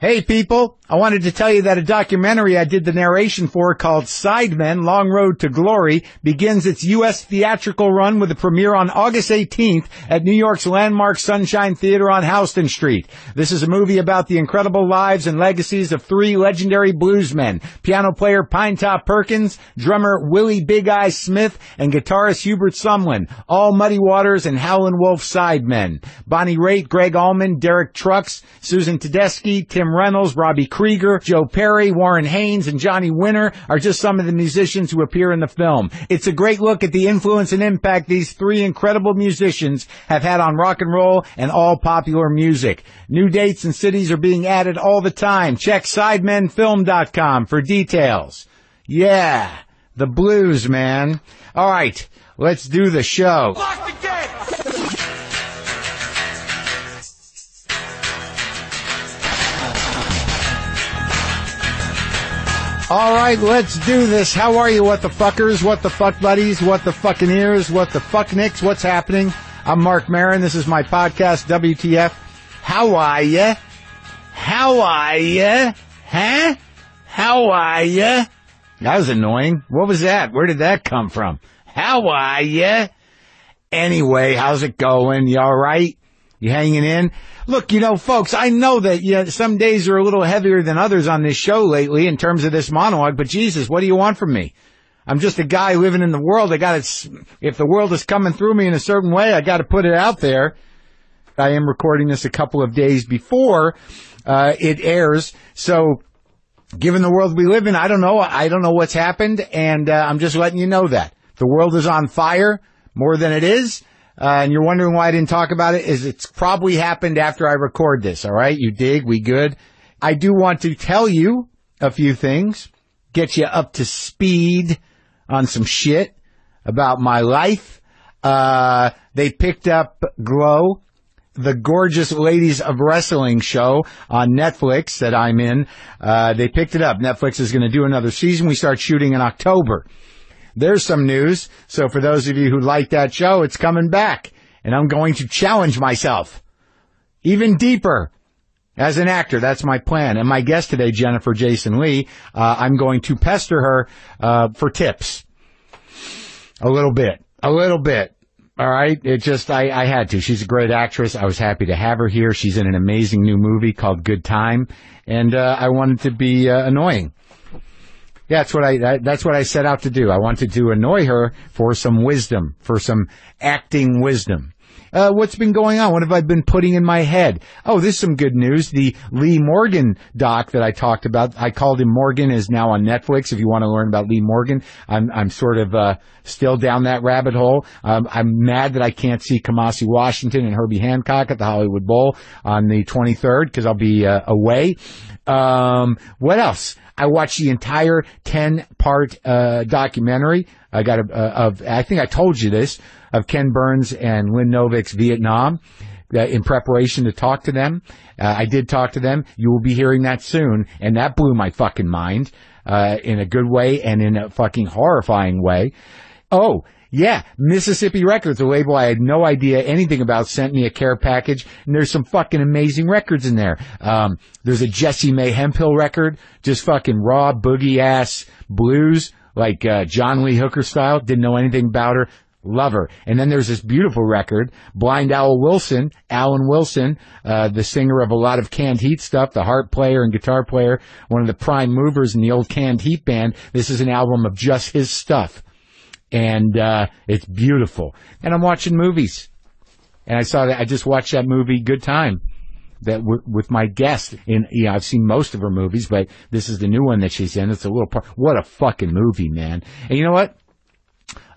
Hey people, I wanted to tell you that a documentary I did the narration for called Sidemen, Long Road to Glory begins its U.S. theatrical run with a premiere on August 18th at New York's landmark Sunshine Theater on Houston Street. This is a movie about the incredible lives and legacies of three legendary bluesmen, piano player Pinetop Perkins, drummer Willie Big Eye Smith, and guitarist Hubert Sumlin, all Muddy Waters and Howlin' Wolf sidemen. Bonnie Raitt, Greg Allman, Derek Trucks, Susan Tedeschi, Tim Reynolds, Robbie Krieger, Joe Perry, Warren Haynes, and Johnny Winter are just some of the musicians who appear in the film. It's a great look at the influence and impact these three incredible musicians have had on rock and roll and all popular music. New dates and cities are being added all the time. Check SidemenFilm.com for details. Yeah, the blues, man. All right, let's do the show. Lock the gate! All right, let's do this. How are you, what the fuckers, what the fuck buddies, what the fucking ears, what the fuck nicks, what's happening? I'm Marc Maron. This is my podcast, WTF. How are ya? How are ya? Huh? How are ya? That was annoying. What was that? Where did that come from? How are ya? Anyway, how's it going? You all right? You hanging in? Look, folks, I know that some days are a little heavier than others on this show lately in terms of this monologue, but Jesus, what do you want from me? I'm just a guy living in the world. If the world is coming through me in a certain way, I got to put it out there. I am recording this a couple of days before it airs, so given the world we live in, I don't know what's happened, and I'm just letting you know that. The world is on fire more than it is. And you're wondering why I didn't talk about it, it's probably happened after I record this, all right? You dig? We good? I do want to tell you a few things, get you up to speed on some shit about my life. They picked up Glow, the Gorgeous Ladies of Wrestling show on Netflix that I'm in. They picked it up. Netflix is going to do another season. We start shooting in October. There's some news. So for those of you who like that show, it's coming back. And I'm going to challenge myself even deeper as an actor. That's my plan. And my guest today, Jennifer Jason Leigh, I'm going to pester her for tips. A little bit. All right? I had to. She's a great actress. I was happy to have her here. She's in an amazing new movie called Good Time. And I wanted to be annoying. Yeah, that's what I set out to do. I wanted to annoy her for some wisdom, for some acting wisdom. What's been going on? What have I been putting in my head? Oh, this is some good news. The Lee Morgan doc that I talked about, I called him Morgan, is now on Netflix. If you want to learn about Lee Morgan, I'm sort of still down that rabbit hole. I'm mad that I can't see Kamasi Washington and Herbie Hancock at the Hollywood Bowl on the 23rd because I'll be away. What else? I watched the entire 10-part documentary. I think I told you this, of Ken Burns and Lynn Novick's Vietnam in preparation to talk to them. I did talk to them. You will be hearing that soon, and that blew my fucking mind in a good way and in a fucking horrifying way. Oh, yeah, Mississippi Records, a label I had no idea anything about, sent me a care package, and there's some fucking amazing records in there. There's a Jessie Mae Hemphill record, just fucking raw boogie-ass blues, like John Lee Hooker style. Didn't know anything about her. Love her. And then there's this beautiful record, Blind Alan Wilson, the singer of a lot of Canned Heat stuff, the harp player and guitar player, one of the prime movers in the old Canned Heat band. This is an album of just his stuff. And it's beautiful. And I'm watching movies. And I just watched that movie, Good Time, that with my guest. I've seen most of her movies, but this is the new one that she's in. It's a little part. What a fucking movie, man. And you know what?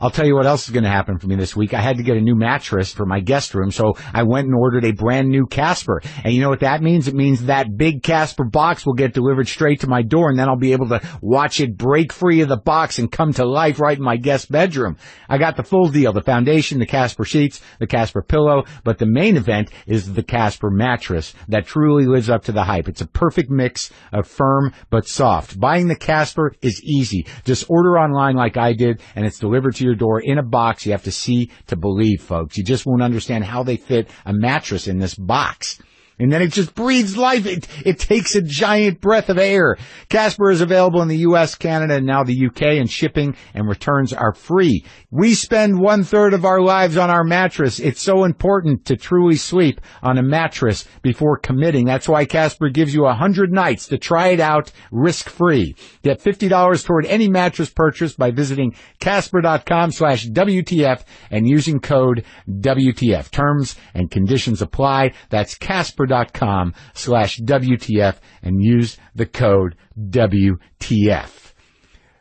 I'll tell you what else is going to happen for me this week. I had to get a new mattress for my guest room, so I went and ordered a brand new Casper. And you know what that means? It means that big Casper box will get delivered straight to my door, and then I'll be able to watch it break free of the box and come to life right in my guest bedroom. I got the full deal, the foundation, the Casper sheets, the Casper pillow, but the main event is the Casper mattress that truly lives up to the hype. It's a perfect mix of firm but soft. Buying the Casper is easy. Just order online like I did, and it's delivered to your door in a box. You have to see to believe, folks. You just won't understand how they fit a mattress in this box. and then it just breathes life. It takes a giant breath of air. Casper is available in the U.S., Canada, and now the U.K., and shipping and returns are free. We spend 1/3 of our lives on our mattress. It's so important to truly sleep on a mattress before committing. That's why Casper gives you 100 nights to try it out risk-free. Get $50 toward any mattress purchase by visiting Casper.com/WTF and using code WTF. Terms and conditions apply. That's Casper.com/WTF and use the code WTF.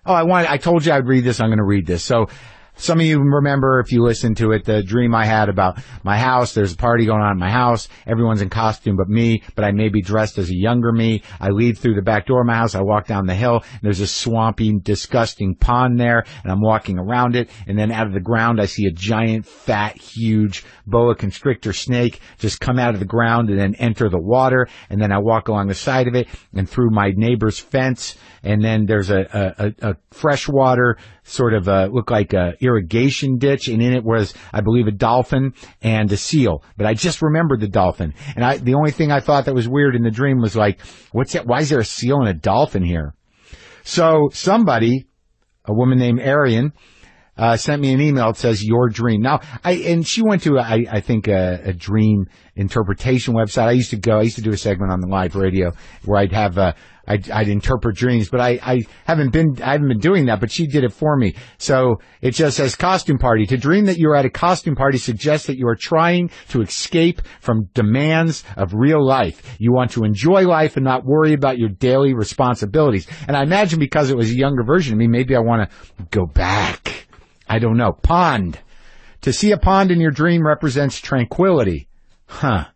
Oh, I told you I'd read this. I'm going to read this. So, some of you remember, if you listen to it, the dream I had about my house. There's a party going on at my house. Everyone's in costume but me, but I may be dressed as a younger me. I leave through the back door of my house. I walk down the hill, and there's a swampy, disgusting pond there, and I'm walking around it, and then out of the ground, I see a giant, fat, huge boa constrictor snake just come out of the ground and then enter the water, and then I walk along the side of it and through my neighbor's fence, and then there's a freshwater sort of look like a irrigation ditch, and in it was, I believe, a dolphin and a seal. But I just remembered the dolphin, and the only thing I thought that was weird in the dream was like, what's that? Why is there a seal and a dolphin here? So somebody, a woman named Arian, sent me an email that says your dream. Now, and she went to, I think, a dream interpretation website. I used to do a segment on the live radio where I'd have, I'd interpret dreams, but I haven't been doing that, but she did it for me. So it just says costume party. To dream that you're at a costume party suggests that you are trying to escape from demands of real life. You want to enjoy life and not worry about your daily responsibilities. And I imagine because it was a younger version of me, maybe I want to go back. I don't know. Pond. To see a pond in your dream represents tranquility. Huh.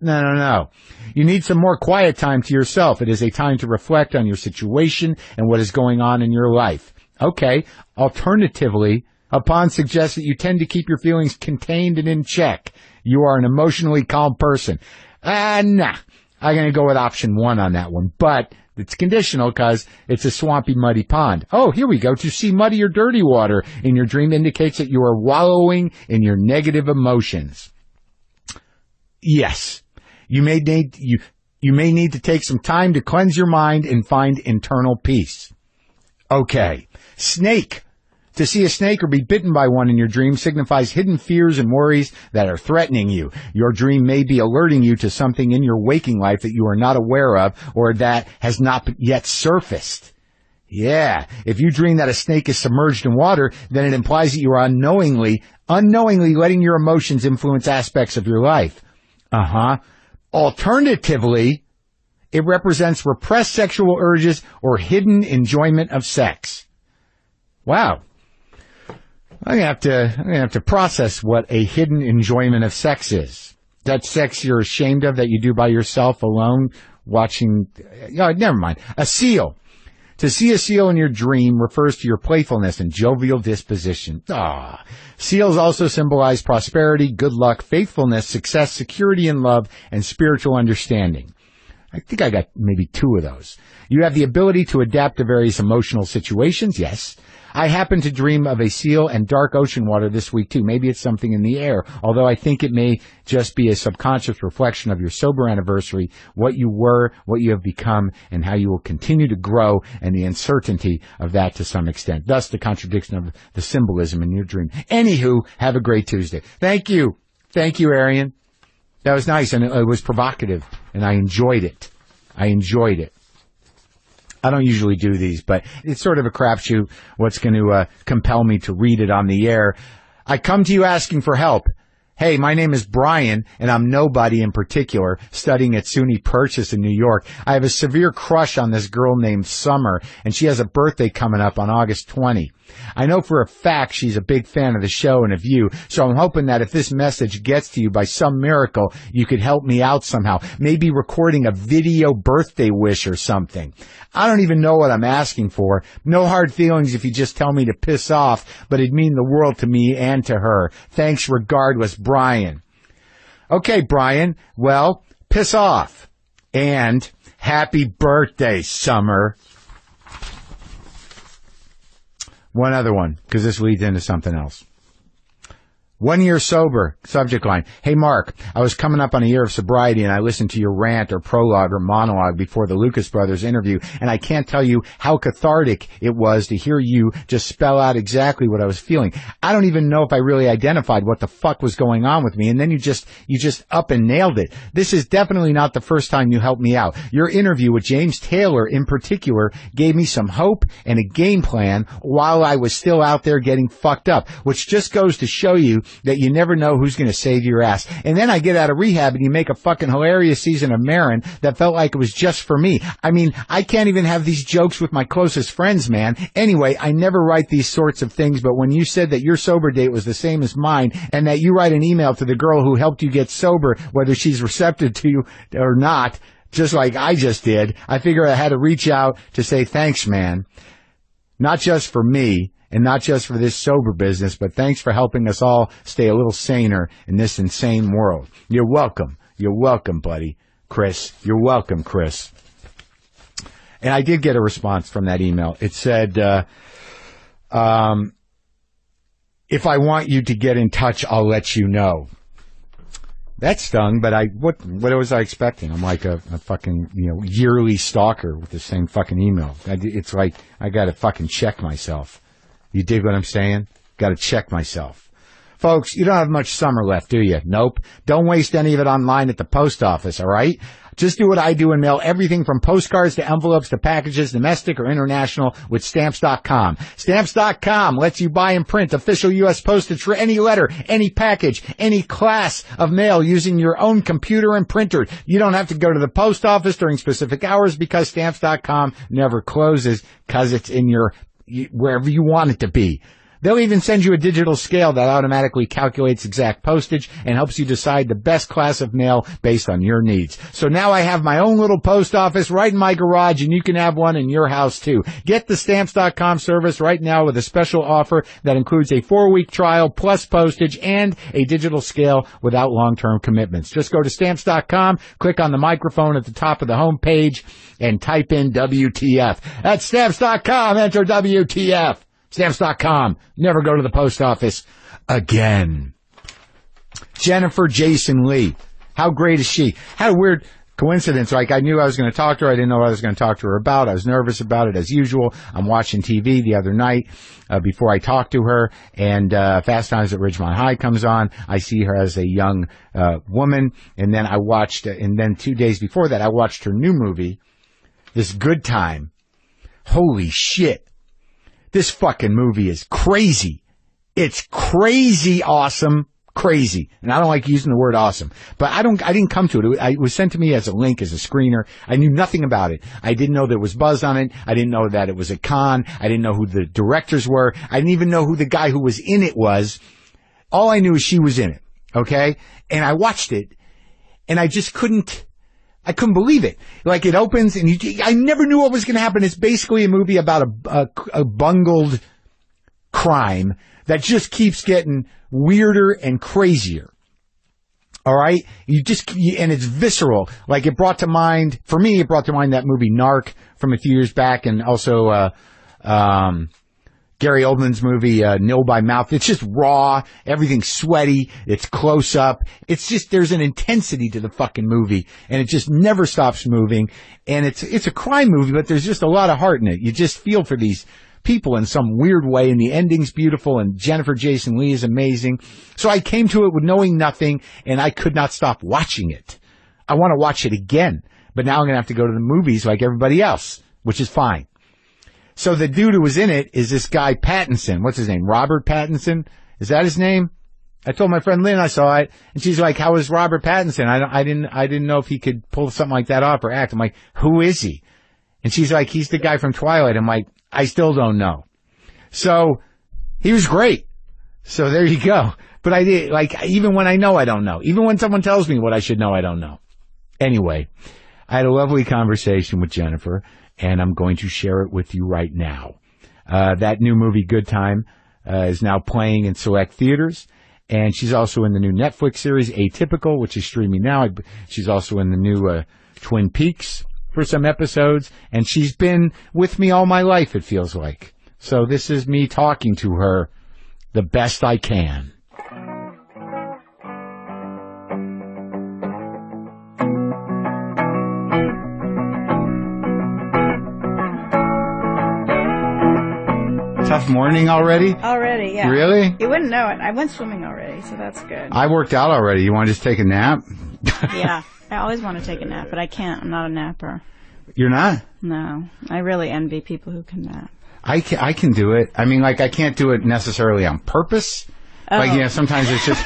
No. You need some more quiet time to yourself. It is a time to reflect on your situation and what is going on in your life. Okay. Alternatively, a pond suggests that you tend to keep your feelings contained and in check. You are an emotionally calm person. Nah. I'm going to go with option 1 on that one. But it's conditional because it's a swampy, muddy pond. Oh, here we go. To see muddy or dirty water in your dream indicates that you are wallowing in your negative emotions. Yes. You may need to take some time to cleanse your mind and find internal peace. Okay. Snake. To see a snake or be bitten by one in your dream signifies hidden fears and worries that are threatening you. Your dream may be alerting you to something in your waking life that you are not aware of or that has not yet surfaced. Yeah. If you dream that a snake is submerged in water, then it implies that you are unknowingly letting your emotions influence aspects of your life. Alternatively, it represents repressed sexual urges or hidden enjoyment of sex. Wow. I'm gonna have to process what a hidden enjoyment of sex is. That sex you're ashamed of that you do by yourself alone watching, never mind. A seal. To see a seal in your dream refers to your playfulness and jovial disposition. Seals also symbolize prosperity, good luck, faithfulness, success, security in love, and spiritual understanding. I think I got maybe 2 of those. You have the ability to adapt to various emotional situations. Yes. I happen to dream of a seal and dark ocean water this week, too. Maybe it's something in the air, although I think it may just be a subconscious reflection of your sober anniversary, what you were, what you have become, and how you will continue to grow, and the uncertainty of that to some extent. Thus, the contradiction of the symbolism in your dream. Anywho, have a great Tuesday. Thank you. Thank you, Arian. That was nice, and it was provocative, and I enjoyed it. I don't usually do these, but it's sort of a crapshoot what's going to compel me to read it on the air. I come to you asking for help. Hey, my name is Brian, and I'm nobody in particular, studying at SUNY Purchase in New York. I have a severe crush on this girl named Summer, and she has a birthday coming up on August 20. I know for a fact she's a big fan of the show and of you, so I'm hoping that if this message gets to you by some miracle, you could help me out somehow. Maybe recording a video birthday wish or something. I don't even know what I'm asking for. No hard feelings if you just tell me to piss off, but it'd mean the world to me and to her. Thanks regardless, Brian. Okay, Brian. Well, piss off. And happy birthday, Summer. One other one, because this leads into something else. 1 year sober, subject line. Hey, Mark, I was coming up on a year of sobriety and I listened to your rant or prologue or monologue before the Lucas Brothers interview, and I can't tell you how cathartic it was to hear you just spell out exactly what I was feeling. I don't even know if I really identified what the fuck was going on with me, and then you just up and nailed it. This is definitely not the first time you helped me out. Your interview with James Taylor in particular gave me some hope and a game plan while I was still out there getting fucked up, which just goes to show you that you never know who's going to save your ass. And then I get out of rehab and you make a fucking hilarious season of Maron that felt like it was just for me. I mean, I can't even have these jokes with my closest friends, man. Anyway, I never write these sorts of things, but when you said that your sober date was the same as mine and that you write an email to the girl who helped you get sober, whether she's receptive to you or not, just like I just did, I figure I had to reach out to say thanks, man. Not just for me, and not just for this sober business, but thanks for helping us all stay a little saner in this insane world. You're welcome. You're welcome, buddy. Chris. You're welcome, Chris. And I did get a response from that email. It said, if I want you to get in touch, I'll let you know. That stung, but what was I expecting? I'm like a fucking, yearly stalker with the same fucking email. It's like, I gotta fucking check myself. You dig what I'm saying? Gotta check myself. Folks, you don't have much summer left, do you? Nope. Don't waste any of it online at the post office, alright? Just do what I do and mail everything from postcards to envelopes to packages, domestic or international, with Stamps.com. Stamps.com lets you buy and print official U.S. postage for any letter, any package, any class of mail using your own computer and printer. You don't have to go to the post office during specific hours because Stamps.com never closes because it's in wherever you want it to be. They'll even send you a digital scale that automatically calculates exact postage and helps you decide the best class of mail based on your needs. So now I have my own little post office right in my garage, and you can have one in your house too. Get the Stamps.com service right now with a special offer that includes a 4-week trial plus postage and a digital scale without long-term commitments. Just go to Stamps.com, click on the microphone at the top of the home page, and type in WTF. That's Stamps.com. Enter WTF. Stamps.com. Never go to the post office again. Jennifer Jason Leigh. How great is she? Had a weird coincidence. Like, I knew I was going to talk to her. I didn't know what I was going to talk to her about. I was nervous about it as usual. I'm watching TV the other night before I talked to her, and Fast Times at Ridgemont High comes on. I see her as a young woman, and then and then 2 days before that, I watched her new movie, this Good Time. Holy shit. This fucking movie is crazy. It's crazy awesome. Crazy. And I don't like using the word awesome. But I didn't come to it. It was sent to me as a link, as a screener. I knew nothing about it. I didn't know there was buzz on it. I didn't know that it was a con. I didn't know who the directors were. I didn't even know who the guy who was in it was. All I knew is she was in it. Okay? And I watched it, and I just couldn't believe it. Like, it opens, and I never knew what was going to happen. It's basically a movie about a bungled crime that just keeps getting weirder and crazier. All right? And it's visceral. Like, for me, it brought to mind that movie Narc from a few years back, and also, Gary Oldman's movie, Nil by Mouth. It's just raw. Everything's sweaty. It's close up. It's just, there's an intensity to the fucking movie, and it just never stops moving. And it's a crime movie, but there's just a lot of heart in it. You just feel for these people in some weird way, and the ending's beautiful, and Jennifer Jason Leigh is amazing. So I came to it with knowing nothing, and I could not stop watching it. I want to watch it again, but now I'm going to have to go to the movies like everybody else, which is fine. So the dude who was in it is this guy Pattinson. What's his name? Robert Pattinson? Is that his name? I told my friend Lynn I saw it, and she's like, "How is Robert Pattinson?" I didn't know if he could pull something like that off or act. I'm like, "Who is he?" And she's like, "He's the guy from Twilight." I'm like, "I still don't know." So he was great. So there you go. But I did, like, even when I know, I don't know. Even when someone tells me what I should know, I don't know. Anyway, I had a lovely conversation with Jennifer, and I'm going to share it with you right now. That new movie, Good Time, is now playing in select theaters, and she's also in the new Netflix series, Atypical, which is streaming now. She's also in the new Twin Peaks for some episodes, and she's been with me all my life, it feels like. So this is me talking to her the best I can. tough morning already? Already, yeah. Really? You wouldn't know it. I went swimming already, so that's good. I worked out already. You want to just take a nap? Yeah. I always want to take a nap, but I can't. I'm not a napper. You're not? No. I really envy people who can nap. I can do it. I mean, like, I can't do it necessarily on purpose. Oh. Like, you know, sometimes it's just...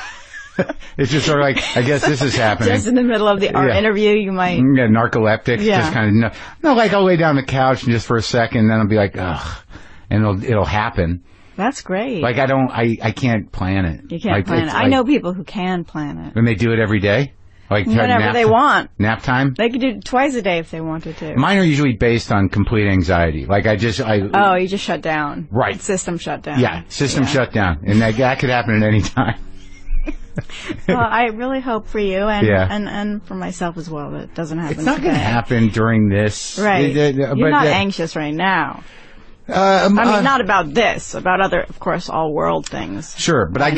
It's just sort of like, I guess this is happening. Just in the middle of our interview, you might... Yeah, narcoleptic. Yeah. Just kind of... No, like, I'll lay down on the couch and just for a second, and then I'll be like, ugh. And it'll happen. That's great. Like, I can't plan it. You can't like, plan it. I know people who can plan it. And they do it every day? Like whenever they want. Nap time? They could do it twice a day if they wanted to. Mine are usually based on complete anxiety. Like, you just shut down. Right. System shut down. Yeah, system shut down. And that could happen at any time. Well, I really hope for you and for myself as well that it doesn't happen. It's not going to happen during this. Right. You're not anxious right now. I mean, not about this, about other, of course, all world things. Sure, but I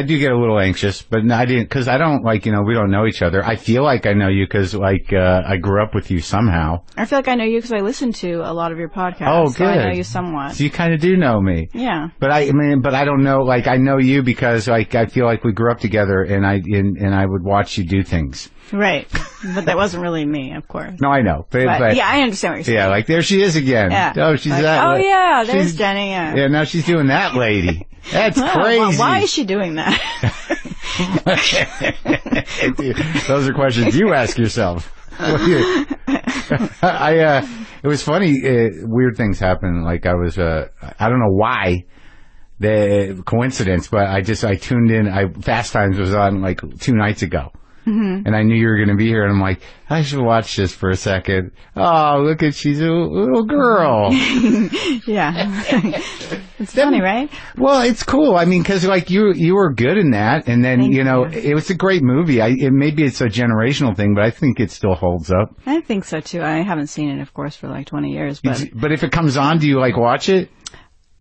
do get a little anxious, but I didn't, because I don't, like, you know, we don't know each other. I feel like I know you because, like, I grew up with you somehow. I feel like I know you because I listen to a lot of your podcasts. Oh, good. So I know you somewhat. So you kind of do know me. Yeah. But I don't know, like, I know you because, like, I feel like we grew up together and I would watch you do things. Right. But that wasn't really me, of course. No, I know. But yeah, I understand what you're saying. Yeah, like, there she is again. Yeah. Oh, she's like, that. Oh, yeah, there's Jenny. Yeah. Yeah, now she's doing that lady. That's crazy. Well, why is she doing that? Those are questions you ask yourself. It was funny, weird things happen. Like, I don't know why, the coincidence, but I tuned in, Fast Times was on, like, 2 nights ago. Mm-hmm. And I knew you were going to be here, and I'm like, I should watch this for a second. Oh, look at, she's a little girl. Yeah. It's funny, right? Well, it's cool. I mean, because, like, you were good in that, and then, Thank you know, you. it was a great movie. Maybe it's a generational thing, but I think it still holds up. I think so, too. I haven't seen it, of course, for like 20 years, but... But if it comes on, do you, like, watch it?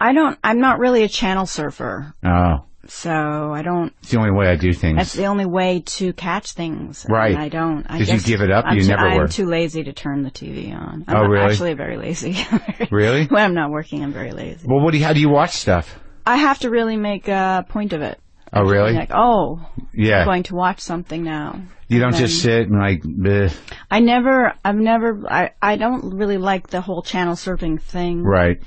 I'm not really a channel surfer. Oh. So I don't... It's the only way I do things. That's the only way to catch things. Right. And I don't. Did you give it up? You never were. I'm too lazy to turn the TV on. I'm really? Actually very lazy. Really? When I'm not working, I'm very lazy. Well, how do you watch stuff? I have to really make a point of it. Oh, really? Like, yeah. I'm going to watch something now. You don't just sit and like, bleh. I don't really like the whole channel surfing thing. Right.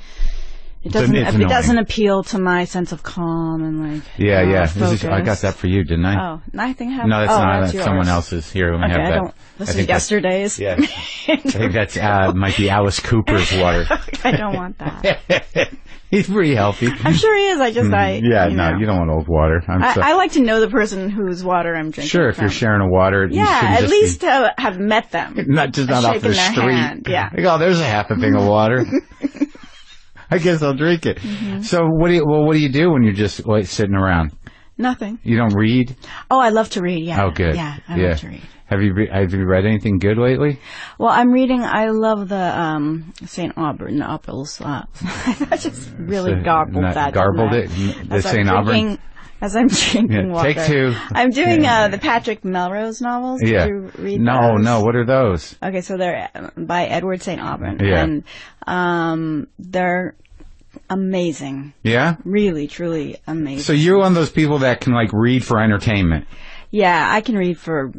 It doesn't appeal to my sense of calm and like I got that for you, didn't I? Oh, I think I have. No, that's not. That's yours. someone else's. Here, let me have that. This is yesterday's. Yeah. I think that's might be Alice Cooper's water. I don't want that. He's pretty healthy. I'm sure he is. You don't want old water. I like to know the person whose water I'm drinking. Sure, if you're sharing a water, at least have met them. Not off the street. Hand. Yeah. Like, oh, there's a half a thing of water. I guess I'll drink it. Mm-hmm. So what do you do when you're just like sitting around? Nothing. You don't read? Oh, I love to read. Yeah. Oh, good. Yeah, I love to read. Have you read anything good lately? Well, I'm reading. I love the St. Auburn novels. I just really garbled that. Garbled it. The St. Auburn. As I'm drinking water. Take two. I'm doing the Patrick Melrose novels. Did you read those? No. What are those? Okay, so they're by Edward St. Auburn. Yeah. And they're amazing. Yeah? Really, truly amazing. So you're one of those people that can, like, read for entertainment? Yeah, I can read for...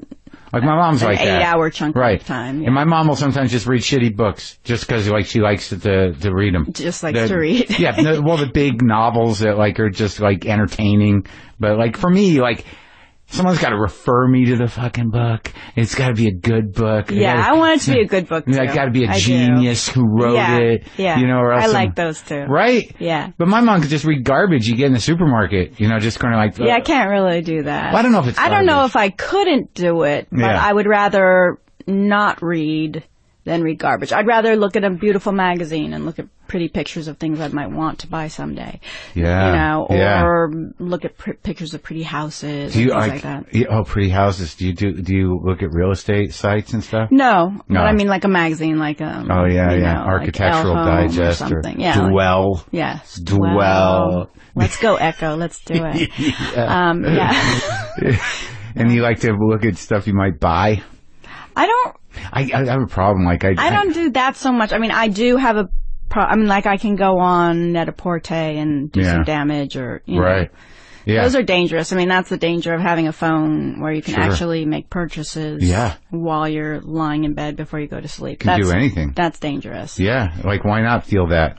Like, my mom's like that. 8-hour chunk of time. Yeah. And my mom will sometimes just read shitty books just because, like, she likes to read them. Just likes to read. The big novels that, like, are just, like, entertaining. But, like, for me, like, someone's got to refer me to the fucking book. It's got to be a good book. Yeah, I want it to be a good book, too. It's got to be a genius who wrote it. Yeah, you know, or else I like those, too. Right? Yeah. But my mom could just read garbage you get in the supermarket. You know, just kind of like... Yeah, I can't really do that. Well, I don't know if it's garbage. I don't know if I couldn't do it, but I would rather not read than read garbage. I'd rather look at a beautiful magazine and look at pretty pictures of things I might want to buy someday. Yeah. You know, or look at pictures of pretty houses and things like that. Oh, pretty houses. Do you look at real estate sites and stuff? No. But I mean like a magazine, like a... Oh, yeah. Architectural like Digest or something. Yeah, Dwell. Yes. Dwell. Let's go, Echo. Let's do it. Yeah. And you like to look at stuff you might buy? I have a problem. Like I don't do that so much. I mean, I do have a I mean, like I can go on Net-a-Porter and do some damage or, you know. Right. Yeah. Those are dangerous. I mean, that's the danger of having a phone where you can actually make purchases while you're lying in bed before you go to sleep. Can do anything. That's dangerous. Yeah. Like, why not feel that?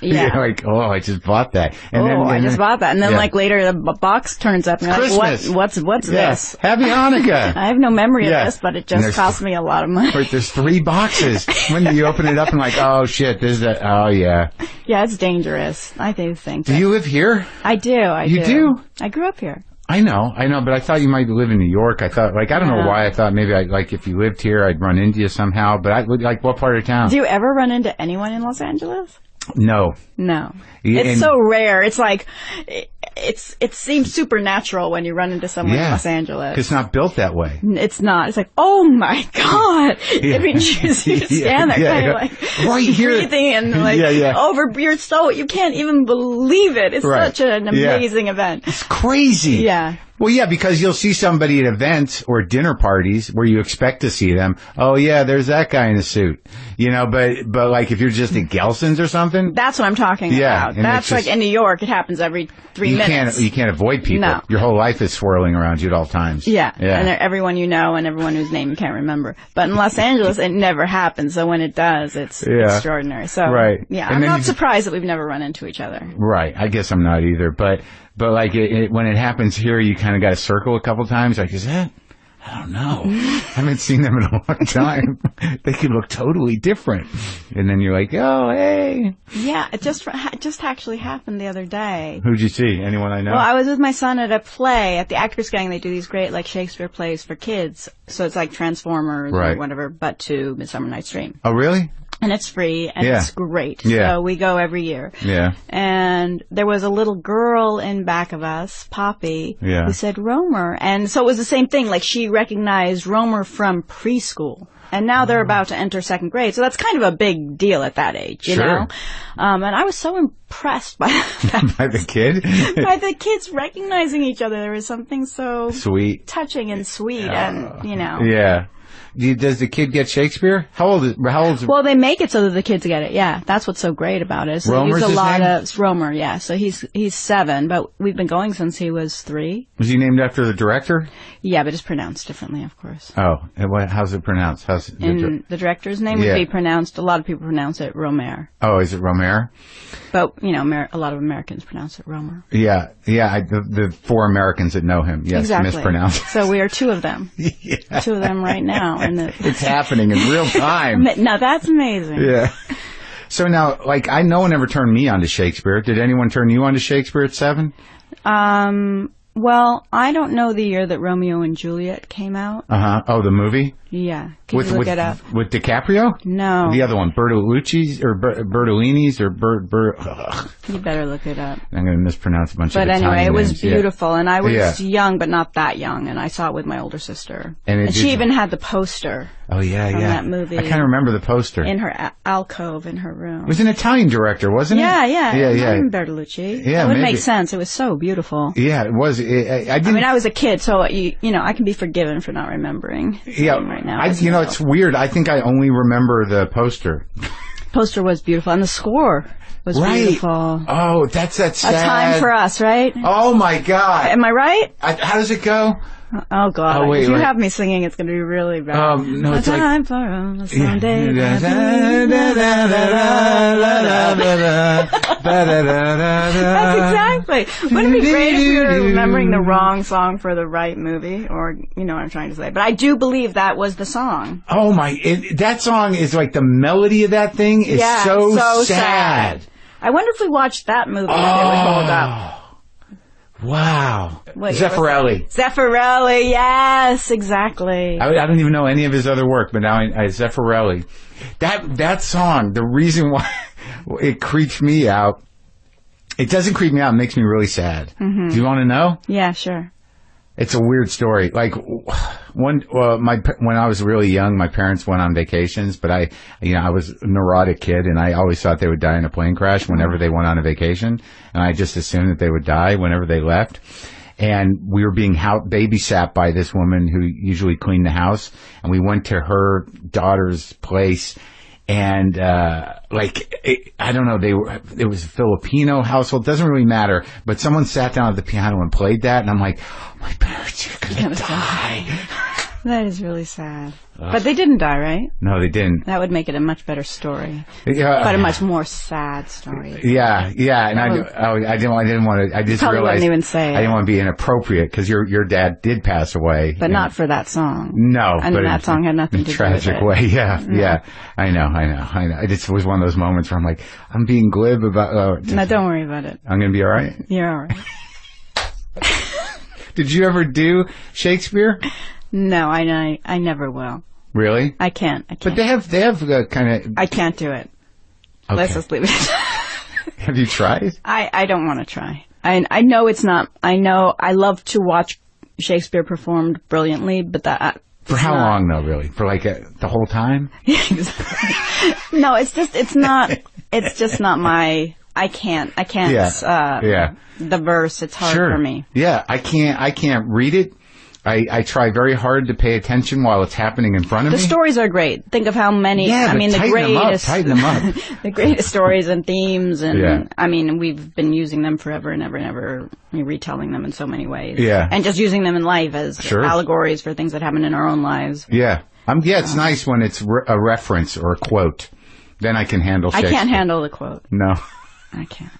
Yeah. Like, oh, I just bought that. And I just bought that. And then, like, later the box turns up and you're like, what's this? Happy Hanukkah. I have no memory of this, but it just cost me a lot of money. Wait, there's 3 boxes. When you open it up and like, oh, shit, this is oh, yeah. Yeah, it's dangerous. I think. Do you live here? I do. You do? I grew up here. I know, but I thought you might live in New York. I thought, like, I don't know why I thought maybe, like, if you lived here, I'd run into you somehow. But like, what part of town? Do you ever run into anyone in Los Angeles? No. It's so rare. It's like it seems supernatural when you run into someone in Los Angeles. It's not built that way. It's not. It's like, oh my God! I mean, you stand there kind of like right here, breathing and like over. You can't even believe it. It's such an amazing event. It's crazy. Yeah. Well, yeah, because you'll see somebody at events or dinner parties where you expect to see them. Oh, yeah, there's that guy in a suit. You know, but like if you're just at Gelson's or something. That's what I'm talking about. That's like in New York, it happens every 3 minutes. You can't avoid people. No. Your whole life is swirling around you at all times. Yeah. And everyone you know and everyone whose name you can't remember. But in Los Angeles, it never happens. So when it does, it's extraordinary. So, yeah, I'm not surprised that we've never run into each other. Right. I guess I'm not either. But like when it happens here, you kind of got to circle a couple times. Like, is that? I don't know. I haven't seen them in a long time. They could look totally different. And then you're like, oh, hey. Yeah, it just actually happened the other day. Who'd you see? Anyone I know? Well, I was with my son at a play at the Actors Gang. They do these great like Shakespeare plays for kids. So it's like Transformers or whatever, but to Midsummer Night's Dream. Oh, really? And it's free, and it's great. Yeah. So we go every year. Yeah. And there was a little girl in back of us, Poppy, who said Romer. And so it was the same thing. Like, she recognized Romer from preschool. And now they're about to enter 2nd grade. So that's kind of a big deal at that age, you know? And I was so impressed by that. By the kid? By the kids recognizing each other. There was something so sweet, touching and sweet and, you know. Yeah. Does the kid get Shakespeare? How old is Well, they make it so that the kids get it. Yeah, that's what's so great about it. So Romer's there's a lot name? of Romer. Yeah, so he's 7, but we've been going since he was 3. Was he named after the director? Yeah, but it's pronounced differently, of course. Oh, and how's it pronounced? The director's name would be pronounced. A lot of people pronounce it Romer. Oh, is it Romer? But you know, a lot of Americans pronounce it Romer. Yeah. The 4 Americans that know him, mispronounce it. So we are 2 of them. 2 of them right now. It's happening in real time. Now that's amazing. Yeah. So now, like, no one ever turned me on to Shakespeare. Did anyone turn you on to Shakespeare at 7? Well, I don't know the year that Romeo and Juliet came out. Oh, the movie? Yeah. Can you look it up? With DiCaprio? No. The other one, Bertolucci's or Bertolini's or You better look it up. I'm going to mispronounce a bunch of Italian names. But anyway, it was names. beautiful, and I was young, but not that young, and I saw it with my older sister. And she even had the poster. Oh, yeah, from that movie. I kind of remember the poster. In her alcove in her room. It was an Italian director, wasn't it? Yeah. Bertolucci. Yeah, it would make sense. It was so beautiful. Yeah, it was. I mean, I was a kid, so you know, I can be forgiven for not remembering. Right now. It's weird. I think I only remember the poster. Poster was beautiful, and the score was beautiful. Oh, that's sad. A Time for Us, right? Oh my God! Am I right? How does it go? Oh God! If you have me singing, it's going to be really bad. No, it's time for us someday. That's exactly. Wouldn't it be great if you were remembering the wrong song for the right movie? Or, you know what I'm trying to say. But I do believe that was the song. Oh my, that song is like the melody of that thing is so sad. I wonder if we watched that movie, if it would hold up. Wow. Zeffirelli. Zeffirelli, yes, exactly. I don't even know any of his other work, but now Zeffirelli. That song, the reason why it creeps me out, it doesn't creep me out, it makes me really sad. Mm-hmm. Do you want to know? Yeah, sure. It's a weird story. Like, when I was really young, my parents went on vacations, but I was a neurotic kid, and I always thought they would die in a plane crash whenever they went on a vacation, and I just assumed that they would die whenever they left. And we were being babysat by this woman who usually cleaned the house, and we went to her daughter's place, And, I don't know, it was a Filipino household, doesn't really matter, but someone sat down at the piano and played that, and I'm like, oh, my parents are gonna die. That is really sad. But they didn't die, right? No, they didn't. That would make it a much better story. Yeah, but a much more sad story. Yeah. And I didn't want to. I just probably realized wouldn't even say I didn't want to be inappropriate because your dad did pass away, but not for that song. No, and but that song had nothing to do with it. Tragic way. Yeah. I know. It just was one of those moments where I'm like, I'm being glib about. No, don't worry about it. I'm gonna be all right. You're all right. Did you ever do Shakespeare? No, I never will. Really? I can't. But they have kind of. I can't do it. Okay. Let's just leave it. Have you tried? I don't want to try. I know it's not. I know I love to watch Shakespeare performed brilliantly, but that. For how long though? Really? For the whole time? Exactly. No, it's just not my. I can't. Yeah. The verse. It's hard for me. Yeah, I can't read it. I try very hard to pay attention while it's happening in front of me. The stories are great. Think of how many. Yeah, the greatest. Tighten them up. The greatest stories and themes, and we've been using them forever and ever and ever, retelling them in so many ways. Yeah, and just using them in life as allegories for things that happen in our own lives. Yeah, it's nice when it's a reference or a quote. Then I can handle Shakespeare. I can't handle the quote. No. I can't.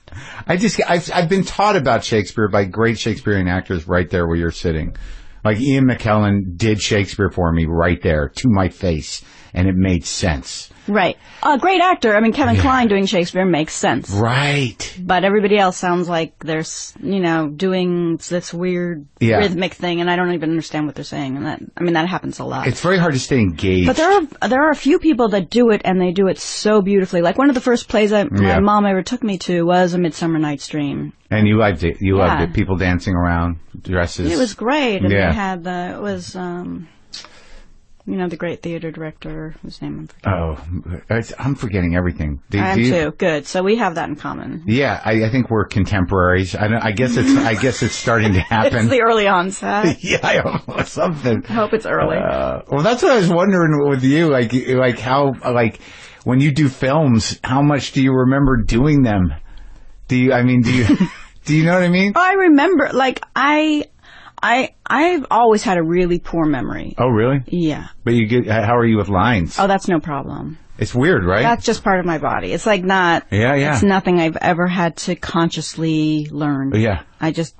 I've been taught about Shakespeare by great Shakespearean actors right there where you're sitting. Like Ian McKellen did Shakespeare for me right there to my face, and it made sense. Right. A great actor. Kevin Kline doing Shakespeare makes sense. Right. But everybody else sounds like they're, doing this weird rhythmic thing, and I don't even understand what they're saying. And that happens a lot. It's very hard to stay engaged. But there are a few people that do it, and they do it so beautifully. Like one of the first plays my mom ever took me to was A Midsummer Night's Dream. And you liked it. You loved it. People dancing around, dresses. It was great. And they had the great theater director, whose name I'm forgetting. I'm forgetting everything. I am too. Good. So we have that in common. Yeah, I think we're contemporaries. I guess it's starting to happen. It's the early onset. Yeah, something. I hope it's early. Well, that's what I was wondering with you. Like how when you do films, how much do you remember doing them? Do you know what I mean? I remember. I've always had a really poor memory. Oh, really? Yeah. But how are you with lines? Oh, that's no problem. It's weird, right? That's just part of my body. It's not. Yeah. It's nothing I've ever had to consciously learn. Yeah. I just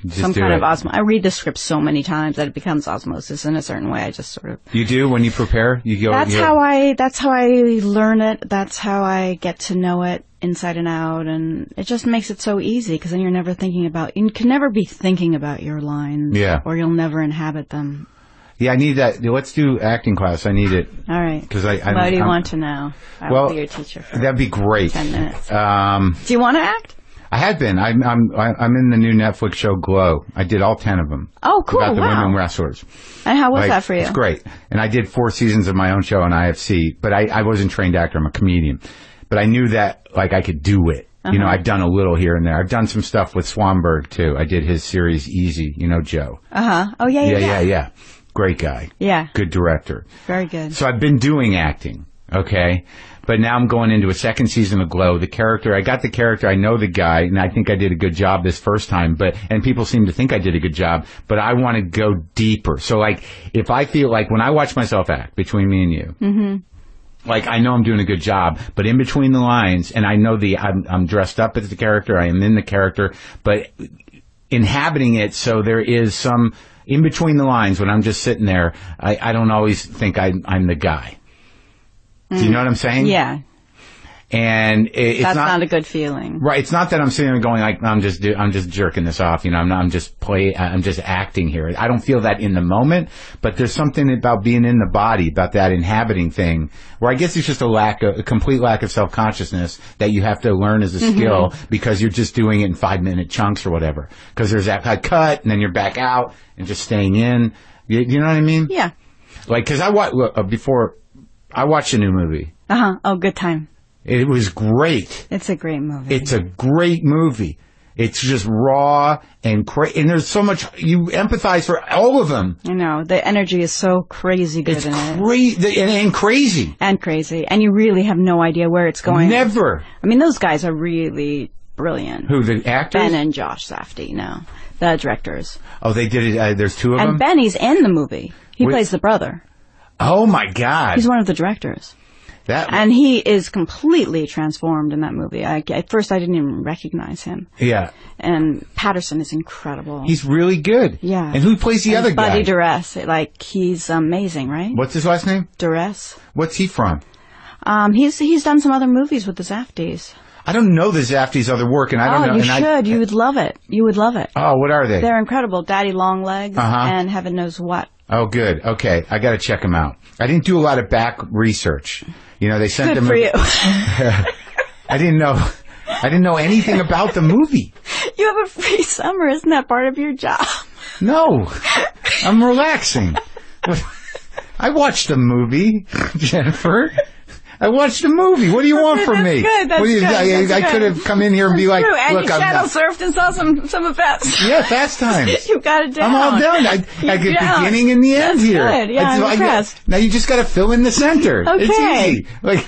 some kind of osmosis. I read the script so many times that it becomes osmosis in a certain way. I just sort of. You do when you prepare. You go. That's how I learn it. That's how I get to know it inside and out, and it just makes it so easy because then you can never be thinking about your lines. Yeah. Or you'll never inhabit them. Yeah, I need that. Let's do acting class. I need it. All right. Because what do you want to know? I will be your teacher for that'd be great. 10 minutes. Do you want to act? I have been. I'm in the new Netflix show Glow. I did all 10 of them. Oh, cool! About the women wrestlers. And how was that for you? It's great. And I did 4 seasons of my own show on IFC. But I wasn't a trained actor. I'm a comedian. But I knew that I could do it. Uh-huh. I've done a little here and there. I've done some stuff with Swanberg too. I did his series Easy. Joe. Oh yeah. Great guy. Yeah. Good director. Very good. So I've been doing acting. Okay. But now I'm going into a second season of Glow. I got the character, I know the guy, and I think I did a good job this first time, and people seem to think I did a good job, but I want to go deeper. So if I feel when I watch myself act, between me and you, mm-hmm. I know I'm doing a good job, but in between the lines, and I know I'm dressed up as the character, I am in the character, but inhabiting it, so there is some, in between the lines, when I'm just sitting there, I don't always think I'm the guy. Do you know what I'm saying? Yeah. And that's not a good feeling. Right. It's not that I'm sitting there going I'm just jerking this off. I'm just acting here. I don't feel that in the moment, but there's something about being in the body, about that inhabiting thing, where I guess it's just a complete lack of self-consciousness that you have to learn as a skill because you're just doing it in 5-minute chunks or whatever. Because there's that cut and then you're back out and just staying in. You know what I mean? Yeah. Because I watched a new movie. Oh, good time. It was great. It's a great movie. It's a great movie. It's just raw and there's so much, you empathize for all of them. I know. The energy is so crazy good in it. And crazy. And crazy. And you really have no idea where it's going. Never. I mean, those guys are really brilliant. Who, the actors? Ben and Josh Safdie, no. The directors. Oh, they did it, there's two of them? And Benny's in the movie. He plays the brother. Oh my God. He's one of the directors. And he is completely transformed in that movie. At first, I didn't even recognize him. Yeah. And Patterson is incredible. He's really good. Yeah. And who plays the other guy? Buddy Duress. Like, he's amazing, right? What's his last name? Duress. What's he from? He's done some other movies with the Safdies. I don't know the Safdies' other work, and I don't know. You should. You would love it. You would love it. Oh, what are they? They're incredible. Daddy Longlegs and Heaven Knows What. Oh, good. Okay. I got to check them out. I didn't do a lot of back research. You know, they sent them. Good for you. I didn't know anything about the movie. You have a free summer. Isn't that part of your job? No. I'm relaxing. I watched the movie, Jennifer. I watched the movie. What do you want from me? Good. That's good. I could have come in here and be like, and look, you shadow surfed and saw some events. Yeah, fast times. You got it down. I'm all done. I get beginning and the end here. Good. Yeah, I'm impressed. Now you just got to fill in the center. Okay. It's easy. Like.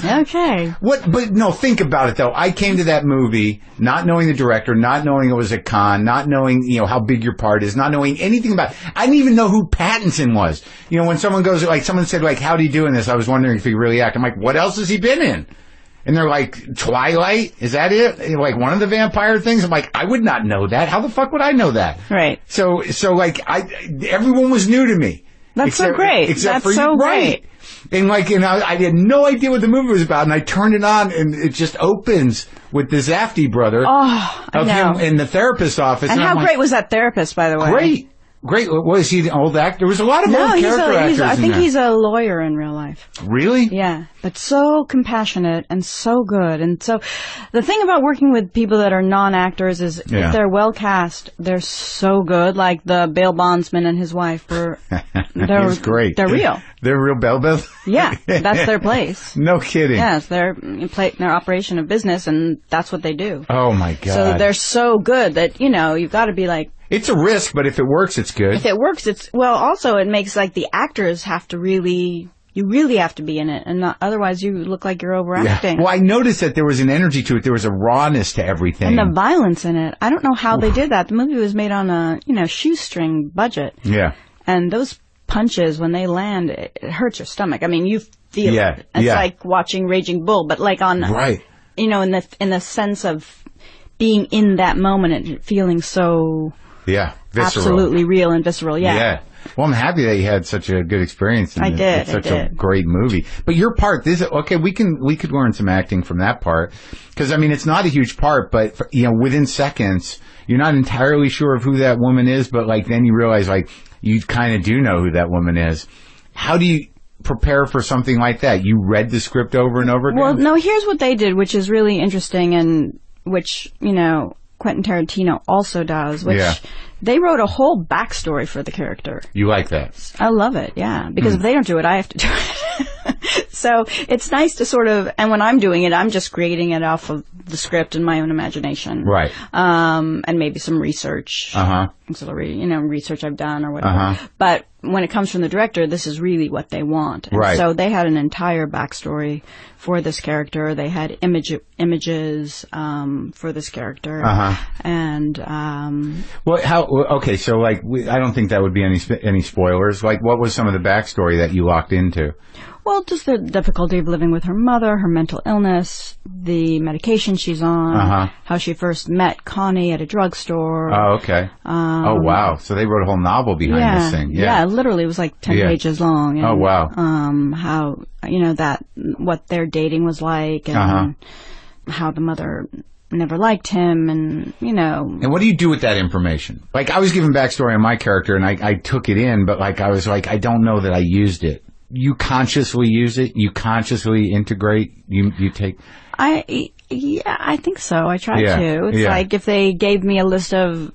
Okay. But no, think about it though. I came to that movie not knowing the director, not knowing it was a con, not knowing, how big your part is, not knowing anything about it. I didn't even know who Pattinson was. When someone goes, like, someone said, like, how'd he do in this? I was wondering if he really acted. I'm like, what else has he been in? And they're like, Twilight? Is that it? Like, one of the vampire things? I'm like, I would not know that. How the fuck would I know that? Right. So like, everyone was new to me. That's so great. Except for you, right. Great. And I had no idea what the movie was about, and I turned it on, and it just opens with the Safdie brother of him in the therapist's office. And how great was that therapist, by the way? Great. Was he the old actor? There was a lot of old character actors I think he's a lawyer in real life. Really? Yeah. But so compassionate and so good. And so the thing about working with people that are non-actors is if they're well cast, they're so good. Like the bail bondsman and his wife they're great. They're real. They're real bail. Yeah. That's their place. No kidding. Yes. Their operation of business, and that's what they do. Oh my God. So they're so good that, you've got to be like, it's a risk, but if it works, it's good. If it works, also it makes like the actors have to you really have to be in it, and otherwise you look like you're overacting. Yeah. Well, I noticed that there was an energy to it. There was a rawness to everything. And the violence in it. I don't know how they did that. The movie was made on a, shoestring budget. Yeah. And those punches, when they land, it hurts your stomach. I mean, you feel it. It's like watching Raging Bull, but like on, in the sense of being in that moment and feeling so... Yeah, visceral. Absolutely real and visceral, Yeah. Well, I'm happy that you had such a good experience. I did. It's such a great movie. But your part, we could learn some acting from that part. Because, I mean, it's not a huge part, but, within seconds, you're not entirely sure of who that woman is, but, like, then you realize, like, you kind of do know who that woman is. How do you prepare for something like that? You read the script over and over again? Well, no, here's what they did, which is really interesting, and which, Quentin Tarantino also does, which they wrote a whole backstory for the character. You like that? I love it, yeah. Because if they don't do it, I have to do it. So it's nice to sort of, and when I'm doing it, I'm just creating it off of the script and my own imagination. Right. And maybe some research. Auxiliary, research I've done or whatever. But when it comes from the director, this is really what they want. And so they had an entire backstory for this character. They had images for this character. And okay, so like I don't think that would be any spoilers. Like, what was some of the backstory that you locked into? Well, just the difficulty of living with her mother, her mental illness, the medication she's on, how she first met Connie at a drugstore. Oh, okay. Oh, wow. So they wrote a whole novel behind this thing. Yeah, literally. It was like 10 pages long. And, oh, wow. How, what their dating was like, and how the mother never liked him, and And what do you do with that information? Like, I was giving backstory on my character, and I took it in, but like I was like, I don't know that I used it. You consciously use it? You consciously integrate? You take... I think so. I try to. It's like if they gave me a list of,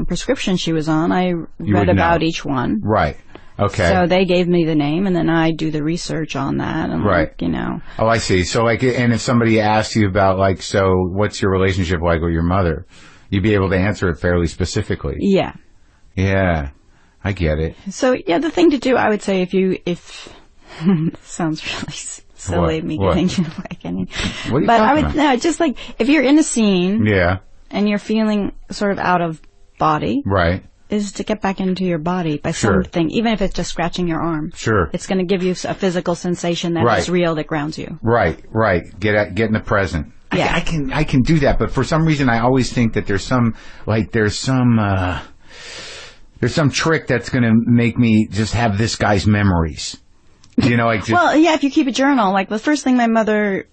prescriptions she was on, I read about each one. Right. Okay. So they gave me the name, and then I do the research on that. And right. Like, you know. Oh, I see. So, like, and if somebody asks you about, like, so what's your relationship like with your mother, you'd be able to answer it fairly specifically. Yeah. Yeah. I get it. So, yeah, the thing to do, I would say, if sounds really silly, me getting like any. What are you talking about? No, just like, if you're in a scene. Yeah. And you're feeling sort of out of body. Right. Is to get back into your body by something, even if it's just scratching your arm. Sure. It's going to give you a physical sensation that is real, that grounds you. Right. Get in the present. Yeah. I can do that, but for some reason I always think that there's some trick that's going to make me just have this guy's memories. You know, like well, yeah, if you keep a journal, like the first thing my mother